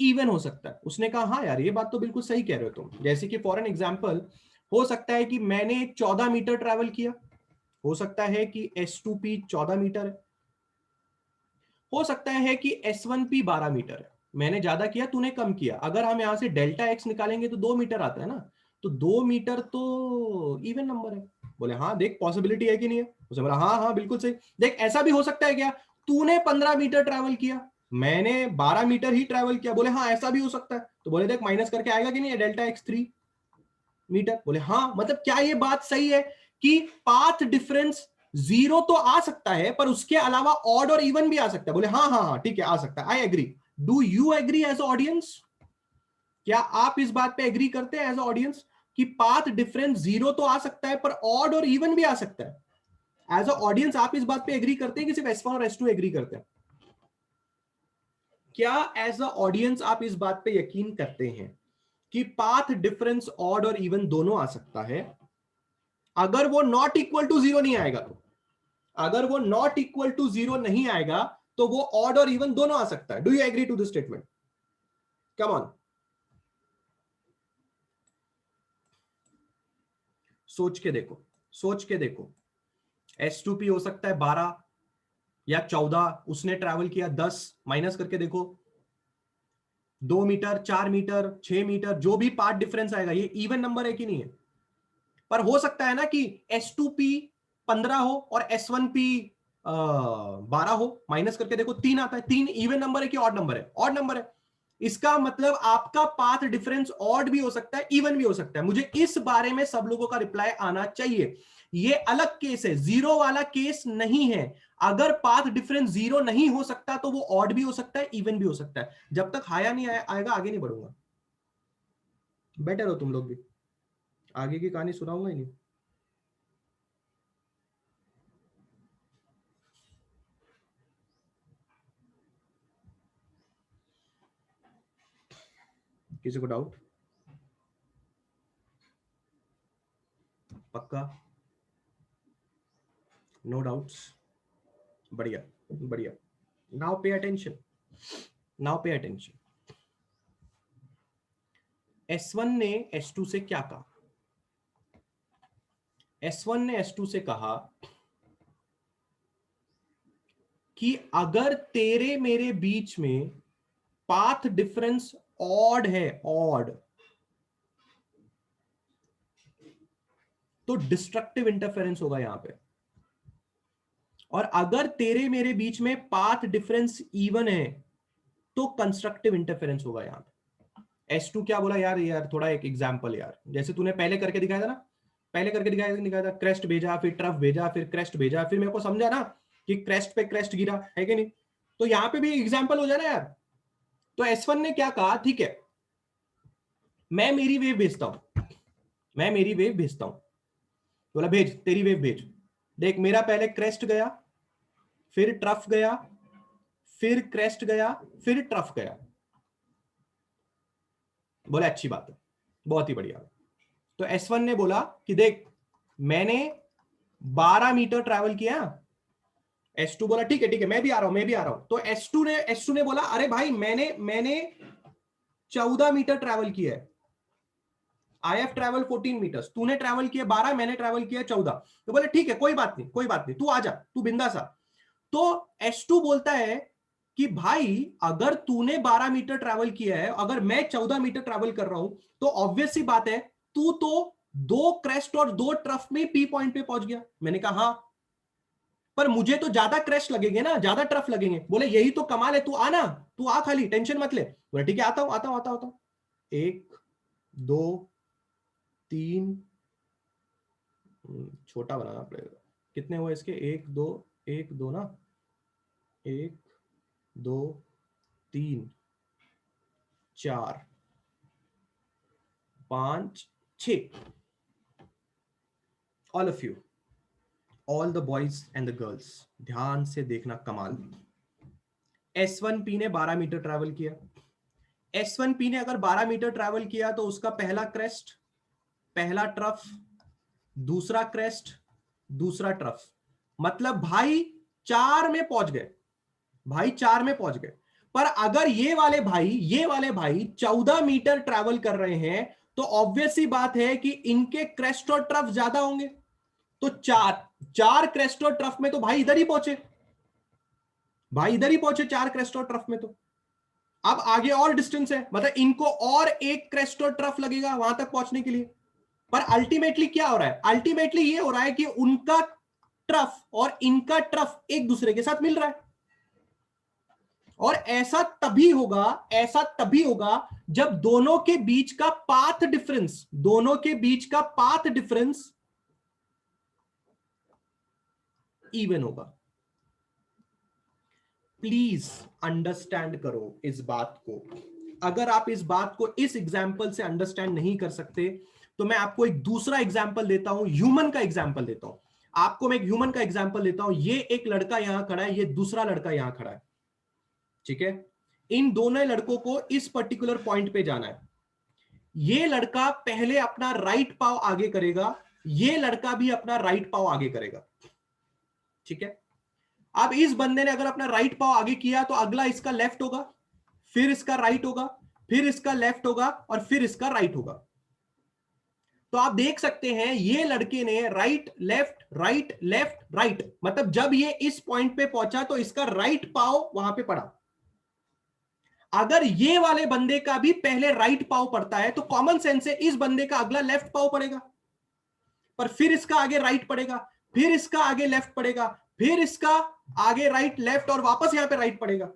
इवन हो सकता है। उसने कहा हाँ यार ये बात तो बिल्कुल सही कह रहे हो तुम। जैसे कि फॉर एन एग्जाम्पल हो सकता है कि मैंने 14 मीटर ट्रैवल किया, हो सकता है कि S2P 14 मीटर है, हो सकता है कि S1P 12 मीटर है। मैंने ज्यादा किया, तूने कम किया। अगर हम यहां से डेल्टा एक्स निकालेंगे तो 2 मीटर आता है ना, तो 2 मीटर तो इवन नंबर है। बोले हाँ देख पॉसिबिलिटी है कि नहीं है। उसे बोला हाँ हाँ बिल्कुल सही। देख ऐसा भी हो सकता है क्या, तूने 15 मीटर ट्रैवल किया, मैंने 12 मीटर ही ट्रैवल किया। बोले हाँ ऐसा भी हो सकता है। तो बोले देख माइनस करके आएगा कि नहीं है डेल्टा एक्स 3 मीटर। बोले हाँ, मतलब क्या ये बात सही है कि पाथ डिफरेंस 0 तो आ सकता है पर उसके अलावा ऑड और इवन भी आ सकता है। बोले हाँ हाँ हाँ ठीक है आ सकता है, I agree. Do you agree as audience? क्या आप इस बात पे एग्री करते हैं एज ऑडियंस कि पाथ डिफरेंस 0 तो आ सकता है पर ऑड और इवन भी आ सकता है? एज ऑडियंस आप इस बात पे एग्री करते हैं कि सिर्फ S1 और S2 एग्री करते हैं? क्या एज ऑडियंस आप इस बात पे यकीन करते हैं कि पाथ डिफरेंस ऑड और इवन दोनों आ सकता है? अगर वो नॉट इक्वल टू 0 नहीं आएगा तो, अगर वो नॉट इक्वल टू 0 नहीं आएगा तो वो ऑड और इवन दोनों आ सकता है। Do you agree to this statement? Come on, सोच के देखो, सोच के देखो। S2P हो सकता है 12 या 14, उसने ट्रैवल किया 10, माइनस करके देखो 2 मीटर 4 मीटर 6 मीटर, जो भी पार्ट डिफरेंस आएगा ये इवन नंबर है कि नहीं है? पर हो सकता है ना कि S2P 15 हो और S1P 12 हो, माइनस करके देखो 3 आता है। 3 इवन नंबर है कि ऑड नंबर है? ऑड नंबर है। इसका मतलब आपका पाथ डिफरेंस ऑड भी हो सकता है इवन भी हो सकता है। मुझे इस बारे में सब लोगों का रिप्लाई आना चाहिए। ये अलग केस है, जीरो वाला केस नहीं है। अगर पाथ डिफरेंस 0 नहीं हो सकता तो वो ऑड भी हो सकता है इवन भी हो सकता है। जब तक हाया नहीं आएगा आगे नहीं बढ़ूंगा। बेटर हो तुम लोग भी, आगे की कहानी सुनाऊंगा ही नहीं। किसी को डाउट? पक्का? No doubts? बढ़िया बढ़िया। Now pay attention, now pay attention. S1 ने S2 से क्या कहा? S1 ने S2 से कहा कि अगर तेरे मेरे बीच में पाथ डिफरेंस ऑड है, ऑड, तो डिस्ट्रक्टिव इंटरफेरेंस होगा यहां पे। और अगर तेरे मेरे बीच में पाथ डिफरेंस इवन है तो कंस्ट्रक्टिव इंटरफेरेंस होगा यहां पे। S2 क्या बोला यार, यार थोड़ा एक एग्जांपल यार, जैसे तूने पहले करके दिखाया था ना, पहले करके दिखाया था, क्रेस्ट भेजा फिर ट्रफ भेजा फिर क्रेस्ट भेजा, फिर मेरे को समझा ना कि क्रेस्ट पे क्रेस्ट गिरा है कि नहीं। तो यहां पे भी एग्जांपल हो जाए ना यार। तो S1 ने क्या कहा, ठीक है मैं मेरी वेव भेजता हूं, मैं मेरी वेव भेजता हूं। बोला भेज तेरी वेव भेज। देख मेरा पहले क्रेस्ट गया, फिर ट्रफ गया, फिर क्रेस्ट गया, फिर ट्रफ गया। बोला अच्छी बात है, बहुत ही बढ़िया। तो S1 ने बोला कि देख मैंने 12 मीटर ट्रैवल किया। S2 बोला ठीक है मैं भी आ रहा हूं, मैं भी आ रहा हूं। तो S2 ने बोला अरे भाई मैंने मैंने 14 मीटर ट्रैवल किया है। आई हैव ट्रैवल 14 मीटर्स, तूने ट्रैवल किया 12, मैंने ट्रैवल किया 14। तो बोले ठीक है कोई बात नहीं, कोई बात नहीं, तू आ जा, तू बिंदास आ। तो S2 बोलता है कि भाई अगर तूने 12 मीटर ट्रैवल किया है, अगर मैं 14 मीटर ट्रैवल कर रहा हूं, तो ऑब्वियस सी बात है तू तो 2 क्रेस्ट और 2 ट्रफ में पी पॉइंट पे पहुंच गया। मैंने कहा हाँ, पर मुझे तो ज्यादा क्रेस्ट लगेंगे ना, ज्यादा ट्रफ लगेंगे। बोले यही तो कमाल है, तू आना, तू आ, खाली टेंशन मत ले। बोले ठीक है आता हूं आता हूं आता हूं आता हूं। 1 2 3, छोटा बनाना पड़ेगा। कितने हुए इसके, 1 2, 1 2 ना, 1 2 3 4 5 6। All of you, all the boys and the girls, ध्यान से देखना कमाल। S1P ने 12 मीटर ट्रैवल किया। S1P ने अगर 12 मीटर ट्रैवल किया तो उसका पहला क्रेस्ट, पहला ट्रफ, दूसरा क्रेस्ट, दूसरा ट्रफ, मतलब भाई 4 में पहुंच गए, भाई 4 में पहुंच गए। पर अगर ये वाले भाई 14 मीटर ट्रैवल कर रहे हैं तो ऑब्वियस सी बात है कि इनके क्रेस्ट और ट्रफ ज्यादा होंगे। तो चार क्रेस्ट और ट्रफ में तो भाई इधर ही पहुंचे, चार क्रेस्ट और ट्रफ में। तो अब आगे और डिस्टेंस है, मतलब इनको और एक क्रेस्ट और ट्रफ लगेगा वहां तक पहुंचने के लिए। पर अल्टीमेटली क्या हो रहा है? अल्टीमेटली ये हो रहा है कि उनका ट्रफ और इनका ट्रफ एक दूसरे के साथ मिल रहा है। और ऐसा तभी होगा जब दोनों के बीच का पाथ डिफरेंस इवन होगा। प्लीज अंडरस्टैंड करो इस बात को। अगर आप इस बात को इस एग्जाम्पल से अंडरस्टैंड नहीं कर सकते तो मैं आपको एक दूसरा एग्जाम्पल देता हूं, ह्यूमन का एग्जाम्पल देता हूं। आपको मैं एक ह्यूमन का एग्जाम्पल देता हूं। ये एक लड़का यहां खड़ा है, ये दूसरा लड़का यहां खड़ा है, ठीक है। इन दोनों लड़कों को इस पर्टिकुलर पॉइंट पे जाना है। ये लड़का पहले अपना राइट पाव आगे करेगा, ये लड़का भी अपना राइट पाव आगे करेगा, ठीक है। अब इस बंदे ने अगर अपना राइट पाव आगे किया तो अगला इसका लेफ्ट होगा, फिर इसका राइट होगा, फिर इसका लेफ्ट होगा और फिर इसका राइट होगा। तो आप देख सकते हैं ये लड़के ने right left right left right, मतलब जब ये इस पॉइंट पे पहुंचा तो इसका राइट पाव वहां पे पड़ा। अगर ये वाले बंदे का भी पहले राइट पाव पड़ता है तो कॉमन सेंस से इस बंदे का अगला लेफ्ट पाव पड़ेगा, पर फिर इसका आगे राइट पड़ेगा, फिर इसका आगे लेफ्ट पड़ेगा, फिर इसका आगे राइट लेफ्ट और वापस यहां पे राइट पड़ेगा।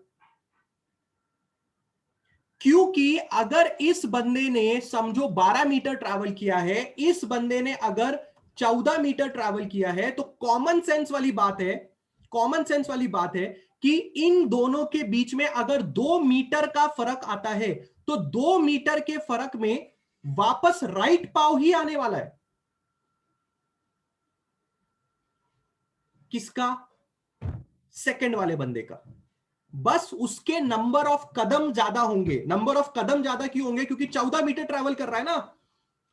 क्योंकि अगर इस बंदे ने समझो 12 मीटर ट्रैवल किया है, इस बंदे ने अगर 14 मीटर ट्रैवल किया है, तो कॉमन सेंस वाली बात है कि इन दोनों के बीच में अगर 2 मीटर का फर्क आता है तो 2 मीटर के फर्क में वापस राइट पाव ही आने वाला है। किसका? सेकंड वाले बंदे का। बस उसके नंबर ऑफ कदम ज्यादा होंगे। नंबर ऑफ कदम ज्यादा क्यों होंगे? क्योंकि 14 मीटर ट्रैवल कर रहा है ना,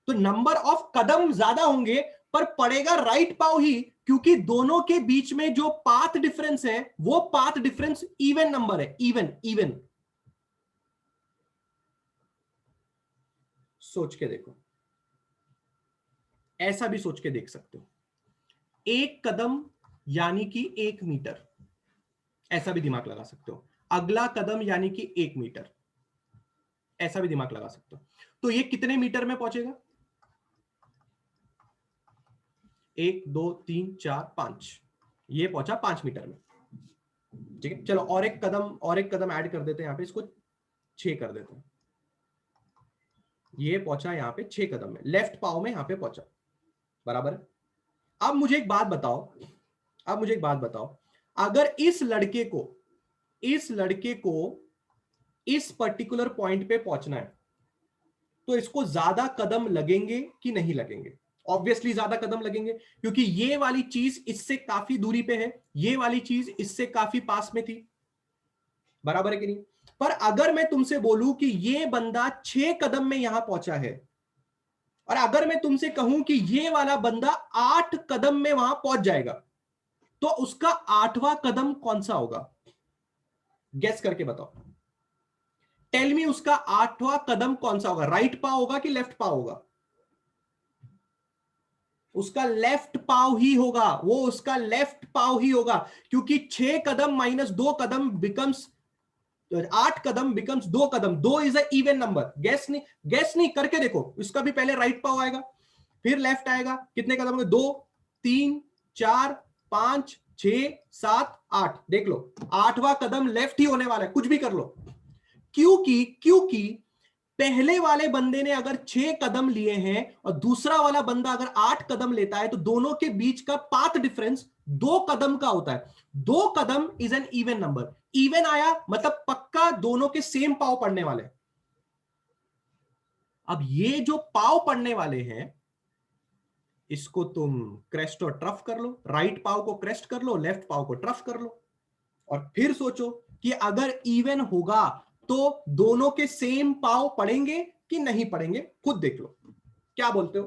तो नंबर ऑफ कदम ज्यादा होंगे, पर पड़ेगा राइट पाव ही, क्योंकि दोनों के बीच में जो पाथ डिफरेंस है वो पाथ डिफरेंस इवन नंबर है। इवन सोच के देखो, ऐसा भी सोच के देख सकते हो। एक कदम यानी कि 1 मीटर, ऐसा भी दिमाग लगा सकते हो। अगला कदम यानी कि 1 मीटर, ऐसा भी दिमाग लगा सकते हो। तो ये कितने मीटर में पहुंचेगा? 1 2 3 4 5, ये पहुंचा 5 मीटर में, ठीक है। चलो और एक कदम ऐड कर देते हैं, यहां पे इसको 6 कर देते हैं। ये पहुंचा यहां पे 6 कदम में, लेफ्ट पाव में यहां पे पहुंचा, बराबर है। अब मुझे एक बात बताओ, अगर इस लड़के को इस पर्टिकुलर पॉइंट पे पहुंचना है तो इसको ज्यादा कदम लगेंगे कि नहीं लगेंगे? ऑब्वियसली ज्यादा कदम लगेंगे, क्योंकि ये वाली चीज इससे काफी दूरी पे है, ये वाली चीज इससे काफी पास में थी, बराबर है कि नहीं? पर अगर मैं तुमसे बोलूं कि ये बंदा 6 कदम में यहां पहुंचा है, और अगर मैं तुमसे कहूं कि ये वाला बंदा 8 कदम में वहां पहुंच जाएगा, तो उसका 8वां कदम कौन सा होगा? गेस करके बताओ। टेल मी, उसका 8वां कदम कौन सा होगा? राइट पाव होगा कि लेफ्ट पाव होगा? उसका लेफ्ट पाव ही होगा, वो उसका लेफ्ट पाव ही होगा, क्योंकि 6 कदम माइनस 2 कदम बिकम्स 8 कदम बिकम्स 2 कदम। 2 is a even number. Guess नहीं करके देखो, इसका भी पहले राइट पाव आएगा, फिर लेफ्ट आएगा। कितने कदम होंगे? 2 3 4 5 6 7 8, देख लो 8वां कदम लेफ्ट ही होने वाला है, कुछ भी कर लो। क्योंकि पहले वाले बंदे ने अगर 6 कदम लिए हैं और दूसरा वाला बंदा अगर 8 कदम लेता है, तो दोनों के बीच का पाथ डिफरेंस 2 कदम का होता है। 2 कदम is an even number. Even आया मतलब पक्का दोनों के सेम पाव पड़ने वाले। अब ये जो पाव पड़ने वाले हैं, इसको तुम क्रेस्ट और ट्रफ कर लो। राइट पाव को क्रेस्ट कर लो, लेफ्ट पाव को ट्रफ कर लो, और फिर सोचो कि अगर इवन होगा तो दोनों के सेम पाव पड़ेंगे कि नहीं पड़ेंगे, खुद देख लो। क्या बोलते हो?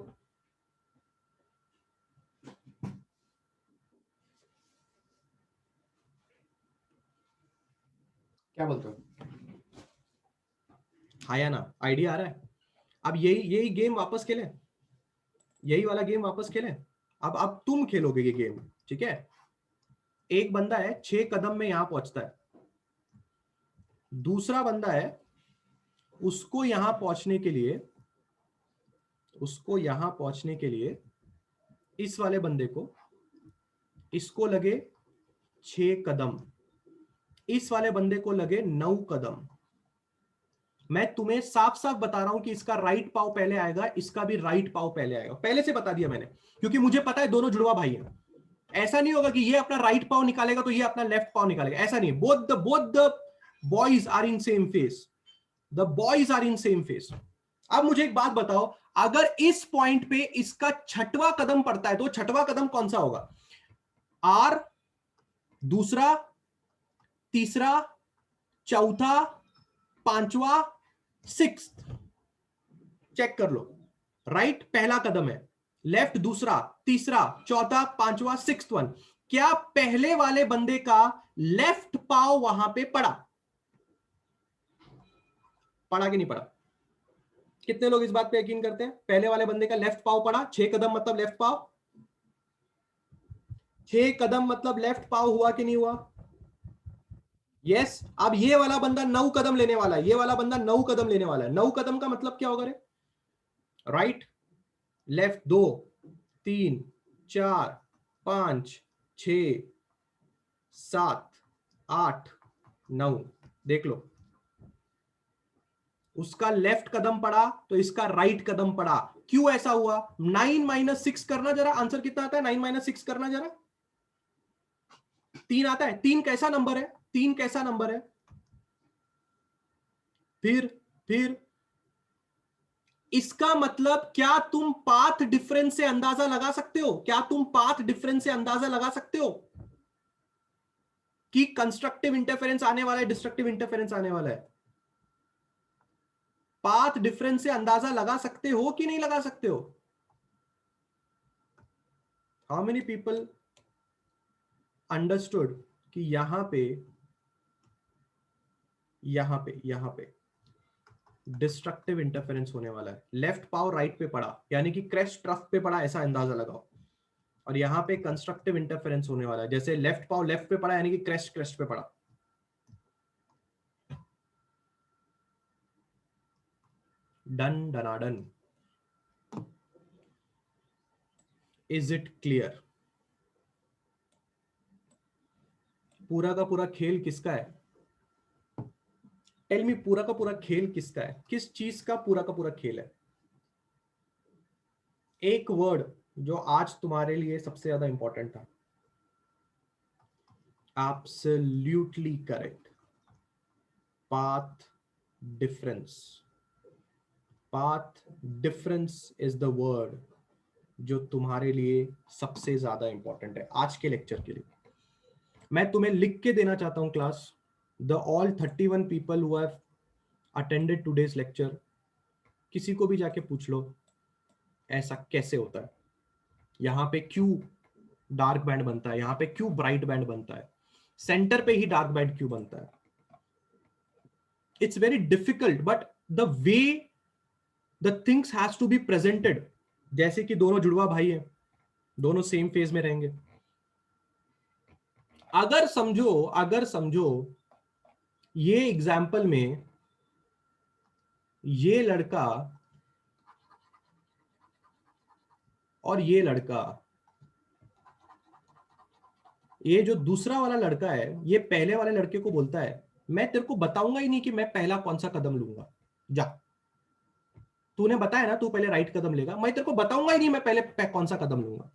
क्या बोलते हो? आया ना, आइडिया आ रहा है? अब यही यही गेम वापस खेलें, यही वाला गेम वापस खेलें। अब तुम खेलोगे ये गेम, ठीक है? एक बंदा है 6 कदम में यहां पहुंचता है, दूसरा बंदा है उसको यहां पहुंचने के लिए, उसको यहां पहुंचने के लिए इस वाले बंदे को, इसको लगे 6 कदम, इस वाले बंदे को लगे 9 कदम। मैं तुम्हें साफ साफ बता रहा हूं कि इसका राइट पाव पहले आएगा, इसका भी राइट पाव पहले आएगा, पहले से बता दिया मैंने, क्योंकि मुझे पता है दोनों जुड़वा भाई हैं। ऐसा नहीं होगा कि ये अपना राइट पाव निकालेगा तो ये अपना लेफ्ट पाव निकालेगा, ऐसा नहीं। Both the boys are in same phase, the boys are in same phase. अब मुझे एक बात बताओ, अगर इस पॉइंट पे इसका छठवां कदम पड़ता है तो छठवां कदम कौन सा होगा? आर, दूसरा, तीसरा, चौथा, पांचवा, सिक्स्थ। चेक कर लो, राइट पहला कदम है, लेफ्ट दूसरा, तीसरा, चौथा, पांचवा, सिक्स्थ वन। क्या पहले वाले बंदे का लेफ्ट पाव वहां पे पड़ा? पड़ा कि नहीं पड़ा? कितने लोग इस बात पे यकीन करते हैं पहले वाले बंदे का लेफ्ट पाव पड़ा? 6 कदम मतलब लेफ्ट पाव, 6 कदम मतलब लेफ्ट पाव हुआ कि नहीं हुआ? यस। अब ये वाला बंदा 9 कदम लेने वाला है, ये वाला बंदा 9 कदम लेने वाला है। 9 कदम का मतलब क्या होगा रे? Right, left 2, 3, 4, 5, 6, 7, 8, 9। देख लो, उसका लेफ्ट कदम पड़ा तो इसका राइट कदम पड़ा। क्यों ऐसा हुआ? 9 माइनस 6 करना जरा, आंसर कितना आता है? 9 माइनस 6 करना जरा, 3 आता है। 3 कैसा नंबर है? 3 कैसा नंबर है? फिर इसका मतलब क्या तुम पाथ डिफरेंस से अंदाजा लगा सकते हो? क्या तुम पाथ डिफरेंस से अंदाजा लगा सकते हो कि कंस्ट्रक्टिव इंटरफेरेंस आने वाला है, डिस्ट्रक्टिव इंटरफेरेंस आने वाला है? पाथ डिफरेंस से अंदाजा लगा सकते हो कि नहीं लगा सकते हो? हाउ मेनी पीपल अंडरस्टूड कि यहां पे डिस्ट्रक्टिव इंटरफेरेंस होने वाला है? लेफ्ट पाव राइट पे पड़ा यानी कि क्रेस्ट ट्रफ पे पड़ा, ऐसा अंदाजा लगाओ। और यहां पे कंस्ट्रक्टिव इंटरफेरेंस होने वाला है, जैसे लेफ्ट पाव लेफ्ट पे पड़ा यानी कि क्रेस्ट क्रेस्ट पे पड़ा। डन डनाडन। Is it clear? पूरा का पूरा खेल किसका है? टेल मी, पूरा का पूरा खेल किसका है? किस चीज का पूरा का पूरा खेल है? एक वर्ड जो आज तुम्हारे लिए सबसे ज्यादा इंपॉर्टेंट था। Absolutely correct, path difference. Path difference is the word जो तुम्हारे लिए सबसे ज्यादा इंपॉर्टेंट है आज के लेक्चर के लिए। मैं तुम्हें लिख के देना चाहता हूं class, the all 31 people who have attended today's lecture, किसी को भी जाके पूछ लो ऐसा कैसे होता है, यहां पे क्यों डार्क बैंड बनता है, यहां पे क्यों ब्राइट बैंड बनता है, सेंटर पे ही डार्क बैंड क्यों बनता है। It's very difficult but the way the things has to be presented, जैसे कि दोनों जुड़वा भाई हैं, दोनों सेम फेज में रहेंगे। अगर समझो ये एग्जाम्पल में ये लड़का और ये लड़का, ये जो दूसरा वाला लड़का है ये पहले वाले लड़के को बोलता है मैं तेरे को बताऊंगा ही नहीं कि मैं पहला कौन सा कदम लूंगा, जा, तूने बताया ना तू पहले राइट कदम लेगा, मैं तेरे को बताऊंगा ही नहीं मैं पहले कौन सा कदम लूंगा।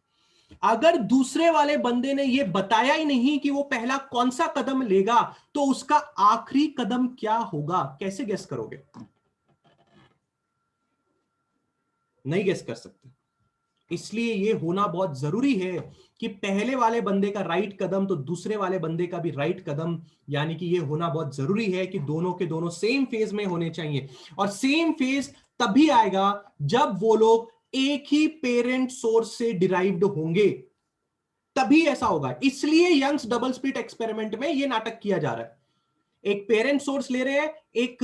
अगर दूसरे वाले बंदे ने ये बताया ही नहीं कि वो पहला कौन सा कदम लेगा तो उसका आखिरी कदम क्या होगा, कैसे गेस करोगे? नहीं गेस कर सकते। इसलिए ये होना बहुत जरूरी है कि पहले वाले बंदे का राइट कदम तो दूसरे वाले बंदे का भी राइट कदम, यानी कि ये होना बहुत जरूरी है कि दोनों के दोनों सेम फेज में होने चाहिए। और सेम फेज तभी आएगा जब वो लोग एक ही पेरेंट सोर्स से डिराइव्ड होंगे, तभी ऐसा होगा। इसलिए यंग्स डबल स्लिट एक्सपेरिमेंट में ये नाटक किया जा रहा है। एक पेरेंट सोर्स ले रहे हैं, एक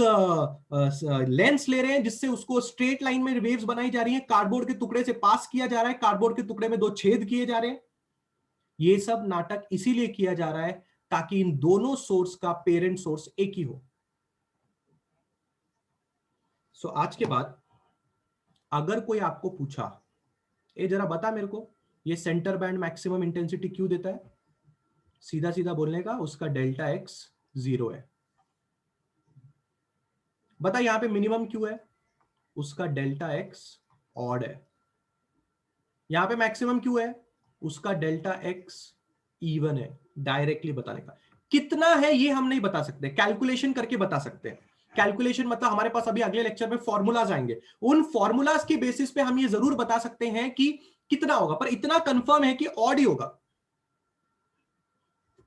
लेंस ले रहे हैं जिससे उसको स्ट्रेट लाइन में वेव्स बनाई जा रही हैं, कार्डबोर्ड के टुकड़े से पास किया जा रहा है, कार्डबोर्ड के टुकड़े में 2 छेद किए जा रहे हैं। ये सब नाटक इसीलिए किया जा रहा है ताकि इन दोनों सोर्स का पेरेंट सोर्स एक ही हो। सो आज के बाद अगर कोई आपको पूछा, ए जरा बता मेरे को ये सेंटर बैंड मैक्सिमम इंटेंसिटी क्यों देता है, सीधा सीधा बोलने का, उसका डेल्टा एक्स 0 है। बता यहां पे मिनिमम क्यों है, उसका डेल्टा एक्स ऑड है। यहां पे मैक्सिमम क्यों है, उसका डेल्टा एक्स इवन है। डायरेक्टली बताने का कितना है ये हम नहीं बता सकते, कैलकुलेशन करके बता सकते हैं। कैलकुलेशन मतलब हमारे पास अभी अगले लेक्चर में फॉर्मूलाज आएंगे, उन फॉर्मूलाज के बेसिस पे हम ये जरूर बता सकते हैं कि कितना होगा, पर इतना कंफर्म है कि ऑड ही होगा।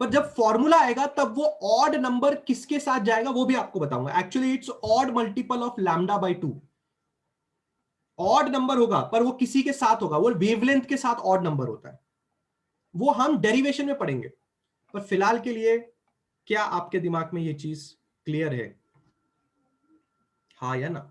पर जब फॉर्मूला आएगा तब वो ऑड नंबर किसके साथ जाएगा वो भी आपको बताऊंगा। Actually it's odd multiple of lambda by 2। Odd number होगा पर वो किसी के साथ होगा, वो वेवलेंथ के साथ ऑड नंबर होता है, वो हम डेरिवेशन में पढ़ेंगे। पर फिलहाल के लिए क्या आपके दिमाग में ये चीज क्लियर है, हाँ या ना?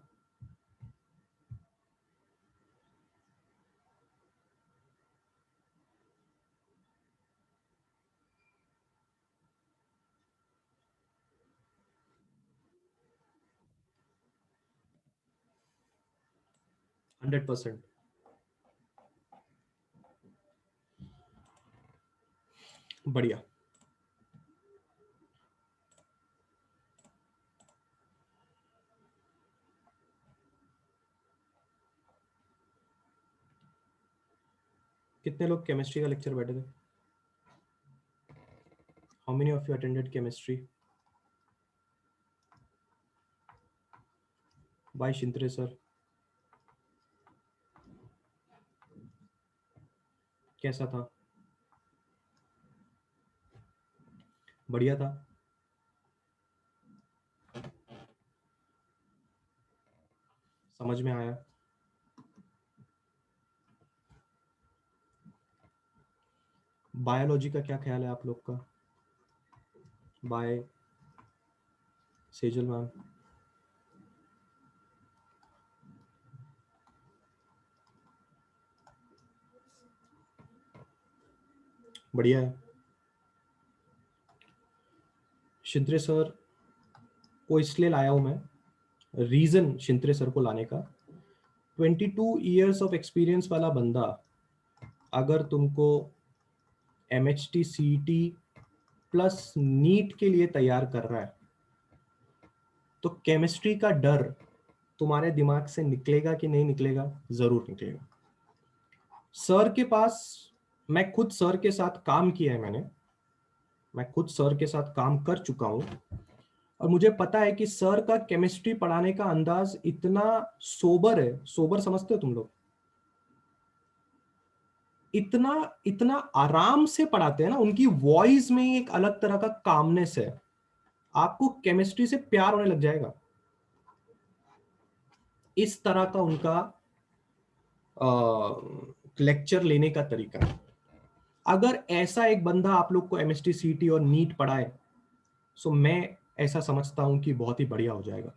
Hundred percent. बढ़िया। कितने लोग केमिस्ट्री का लेक्चर बैठे थे? How many of you attended chemistry bye Shintre sir? कैसा था? बढ़िया था। समझ में आया? बायोलॉजी का क्या ख्याल है आप लोग का? Bye Sejal ma'am. बढ़िया है। शिंत्रे सर को इसलिए लाया हूं मैं, रीजन शिंत्रे सर को लाने का, 22 ईयर्स ऑफ एक्सपीरियंस वाला बंदा अगर तुमको MHT CET प्लस नीट के लिए तैयार कर रहा है तो केमिस्ट्री का डर तुम्हारे दिमाग से निकलेगा कि नहीं निकलेगा? जरूर निकलेगा। सर के पास, मैं खुद सर के साथ काम किया है, मैं खुद सर के साथ काम कर चुका हूं और मुझे पता है कि सर का केमिस्ट्री पढ़ाने का अंदाज इतना सोबर है। सोबर समझते हो तुम लोग? इतना इतना आराम से पढ़ाते हैं ना, उनकी वॉइस में एक अलग तरह का कामनेस है, आपको केमिस्ट्री से प्यार होने लग जाएगा। इस तरह का उनका लेक्चर लेने का तरीका है। अगर ऐसा एक बंदा आप लोग को MHT CET और नीट पढ़ाए सो मैं ऐसा समझता हूं कि बहुत ही बढ़िया हो जाएगा।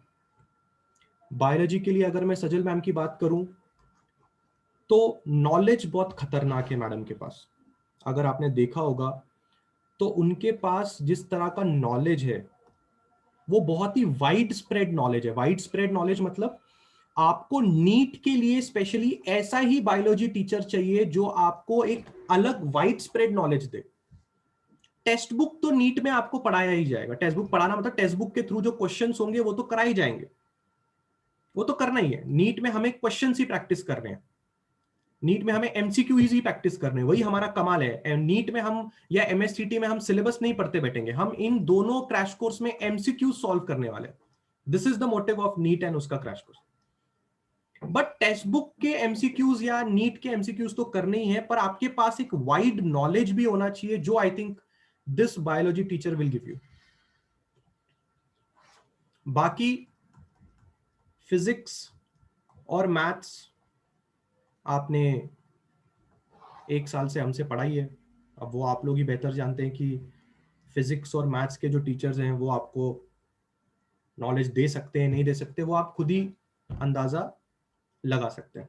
बायोलॉजी के लिए अगर मैं सजल मैम की बात करूं तो नॉलेज बहुत खतरनाक है मैडम के पास। अगर आपने देखा होगा तो उनके पास जिस तरह का नॉलेज है वो बहुत ही वाइड स्प्रेड नॉलेज है। वाइड स्प्रेड नॉलेज मतलब आपको नीट के लिए स्पेशली ऐसा ही बायोलॉजी टीचर चाहिए जो आपको एक अलग वाइड स्प्रेड नॉलेज दे। टेक्स्ट बुक तो नीट में आपको पढ़ाया ही जाएगा, टेक्स्ट बुक पढ़ाना मतलब टेक्स्ट बुक के थ्रू जो क्वेश्चंस होंगे वो तो कराए जाएंगे, वो तो करना ही है। नीट में हमें क्वेश्चंस ही प्रैक्टिस करने हैं, नीट में हमें एमसीक्यूज ही प्रैक्टिस करने हैं, वही हमारा कमाल है। नीट में हम या MSCT में हम सिलेबस नहीं पढ़ते बैठेंगे, हम इन दोनों क्रैश कोर्स में MCQ सॉल्व करने वाले हैं। This is the motive of NEET and उसका crash course. But textbook के MCQs या नीट के MCQs तो करने ही है, पर आपके पास एक वाइड नॉलेज भी होना चाहिए जो I think this biology teacher will give you. बाकी फिजिक्स और मैथ्स आपने 1 साल से हमसे पढ़ाई है, अब वो आप लोग ही बेहतर जानते हैं कि फिजिक्स और मैथ्स के जो टीचर्स हैं वो आपको नॉलेज दे सकते हैं नहीं दे सकते, वो आप खुद ही अंदाजा लगा सकते हैं।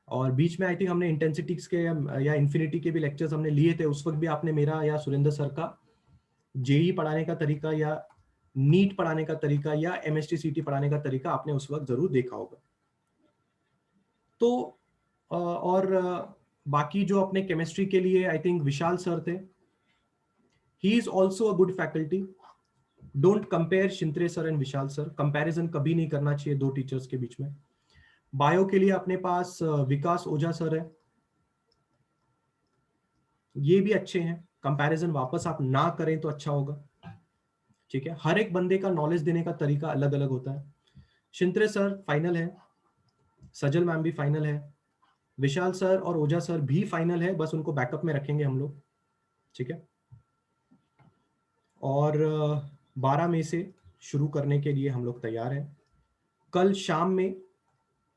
और बीच में आई थिंक हमने इंटेंसिटीज के या इन्फिनिटी के भी लेक्चर्स हमने लिए थे, उस वक्त भी आपने मेरा या सुरेंद्र सर का जेई पढ़ाने का तरीका या नीट पढ़ाने का तरीका या एमएसटी सीटी पढ़ाने का तरीका आपने उस वक्त जरूर देखा होगा। तो और बाकी जो अपने केमिस्ट्री के लिए आई थिंक विशाल सर थे, he is also a good faculty. Don't compare Shintre sir and Vishal sir, comparison कभी नहीं करना चाहिए दो टीचर्स के बीच में। बायो के लिए अपने पास विकास ओझा सर है, ये भी अच्छे हैं, कंपैरिजन वापस आप ना करें तो अच्छा होगा, ठीक है। हर एक बंदे का नॉलेज देने का तरीका अलग अलग होता है। शिंत्रे सर फाइनल है, सजल मैम भी फाइनल है, विशाल सर और ओझा सर भी फाइनल है, बस उनको बैकअप में रखेंगे हम लोग, ठीक है। और 12 मई से शुरू करने के लिए हम लोग तैयार हैं। कल शाम में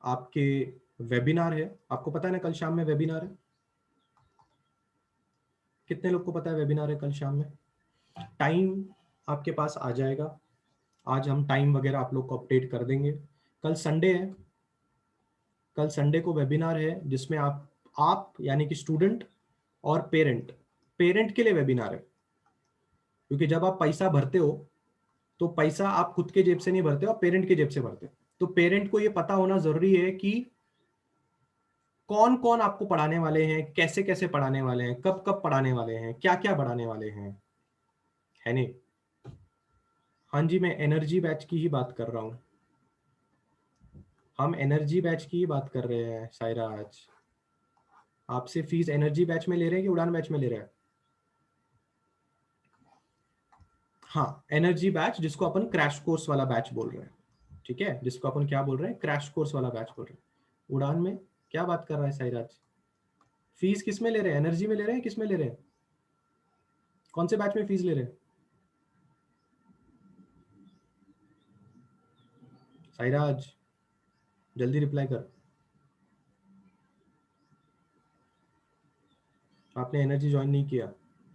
आपके वेबिनार है, आपको पता है ना कल शाम में वेबिनार है? कितने लोग को पता है वेबिनार है कल शाम में? टाइम आपके पास आ जाएगा, आज हम टाइम वगैरह आप लोग को अपडेट कर देंगे। कल संडे है, कल संडे को वेबिनार है जिसमें आप यानी कि स्टूडेंट और पेरेंट के लिए वेबिनार है। क्योंकि जब आप पैसा भरते हो तो पैसा आप खुद के जेब से नहीं भरते हो, आप पेरेंट के जेब से भरते हो। तो पेरेंट को ये पता होना जरूरी है कि कौन कौन आपको पढ़ाने वाले हैं, कैसे कैसे पढ़ाने वाले हैं, कब कब पढ़ाने वाले हैं, क्या क्या पढ़ाने वाले हैं, है नहीं? हाँ जी, मैं एनर्जी बैच की ही बात कर रहा हूँ, हम एनर्जी बैच की ही बात कर रहे हैं सायरा। आज आपसे फीस एनर्जी बैच में ले रहे हैं कि उड़ान बैच में ले रहे हैं? हाँ, एनर्जी बैच जिसको अपन क्रैश कोर्स वाला बैच बोल रहे हैं, ठीक है, जिसको अपन क्या बोल रहे हैं, क्रैश कोर्स वाला बैच बोल रहे हैं। उड़ान में क्या बात कर रहा है साइराज? फीस किस में ले रहे हैं, एनर्जी में ले रहे हैं, किस में ले रहे हैं, कौन से बैच में फीस ले रहे हैं साइराज? जल्दी रिप्लाई कर। आपने एनर्जी ज्वाइन नहीं किया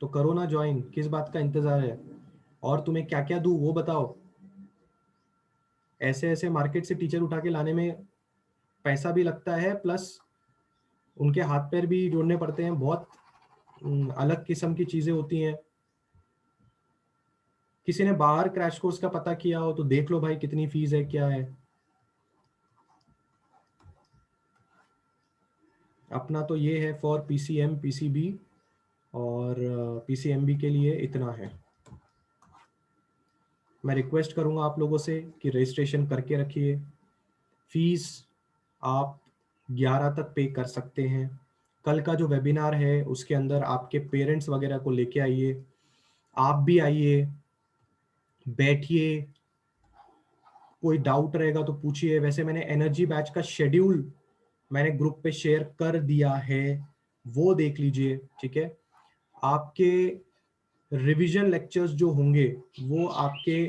तो करो ना ज्वाइन, किस बात का इंतजार है? और तुम्हें क्या क्या दूं वो बताओ। ऐसे ऐसे मार्केट से टीचर उठा के लाने में पैसा भी लगता है, प्लस उनके हाथ पैर भी जोड़ने पड़ते हैं, बहुत अलग किस्म की चीजें होती हैं। किसी ने बाहर क्रैश कोर्स का पता किया हो तो देख लो भाई कितनी फीस है, क्या है। अपना तो ये है फॉर पीसीएम पीसीबी और पीसीएमबी के लिए इतना है। मैं रिक्वेस्ट करूंगा आप लोगों से कि रजिस्ट्रेशन करके रखिए। फीस आप 11 तक पे कर सकते हैं। कल का जो वेबिनार है उसके अंदर आपके पेरेंट्स वगैरह को लेके आइए, आप भी आइए, बैठिए, कोई डाउट रहेगा तो पूछिए। वैसे मैंने एनर्जी बैच का शेड्यूल मैंने ग्रुप पे शेयर कर दिया है, वो देख लीजिए, ठीक है। आपके रिवीजन लेक्चर्स जो होंगे वो आपके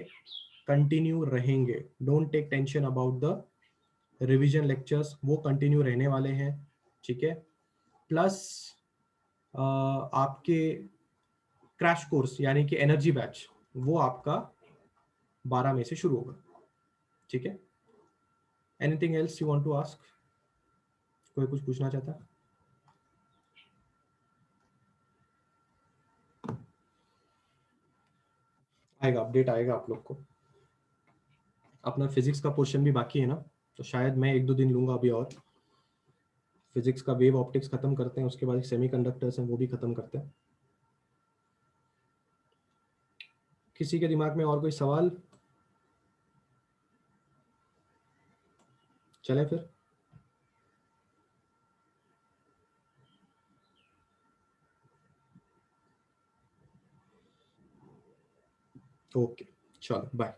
कंटिन्यू रहेंगे, don't take tension about the revision lectures, वो कंटिन्यू रहने वाले हैं, ठीक है। प्लस आपके क्रैश कोर्स यानी कि एनर्जी बैच वो आपका 12 मई से शुरू होगा, ठीक है। Anything else you want to ask? कोई कुछ पूछना चाहता है? आएगा, अपडेट आएगा आप लोग को। अपना फिजिक्स का पोर्शन भी बाकी है ना, तो शायद मैं 1-2 दिन लूंगा अभी, और फिजिक्स का वेव ऑप्टिक्स खत्म करते हैं, उसके बाद सेमीकंडक्टर्स हैं वो भी खत्म करते हैं। किसी के दिमाग में और कोई सवाल? चले फिर। ओके, चलो बाय।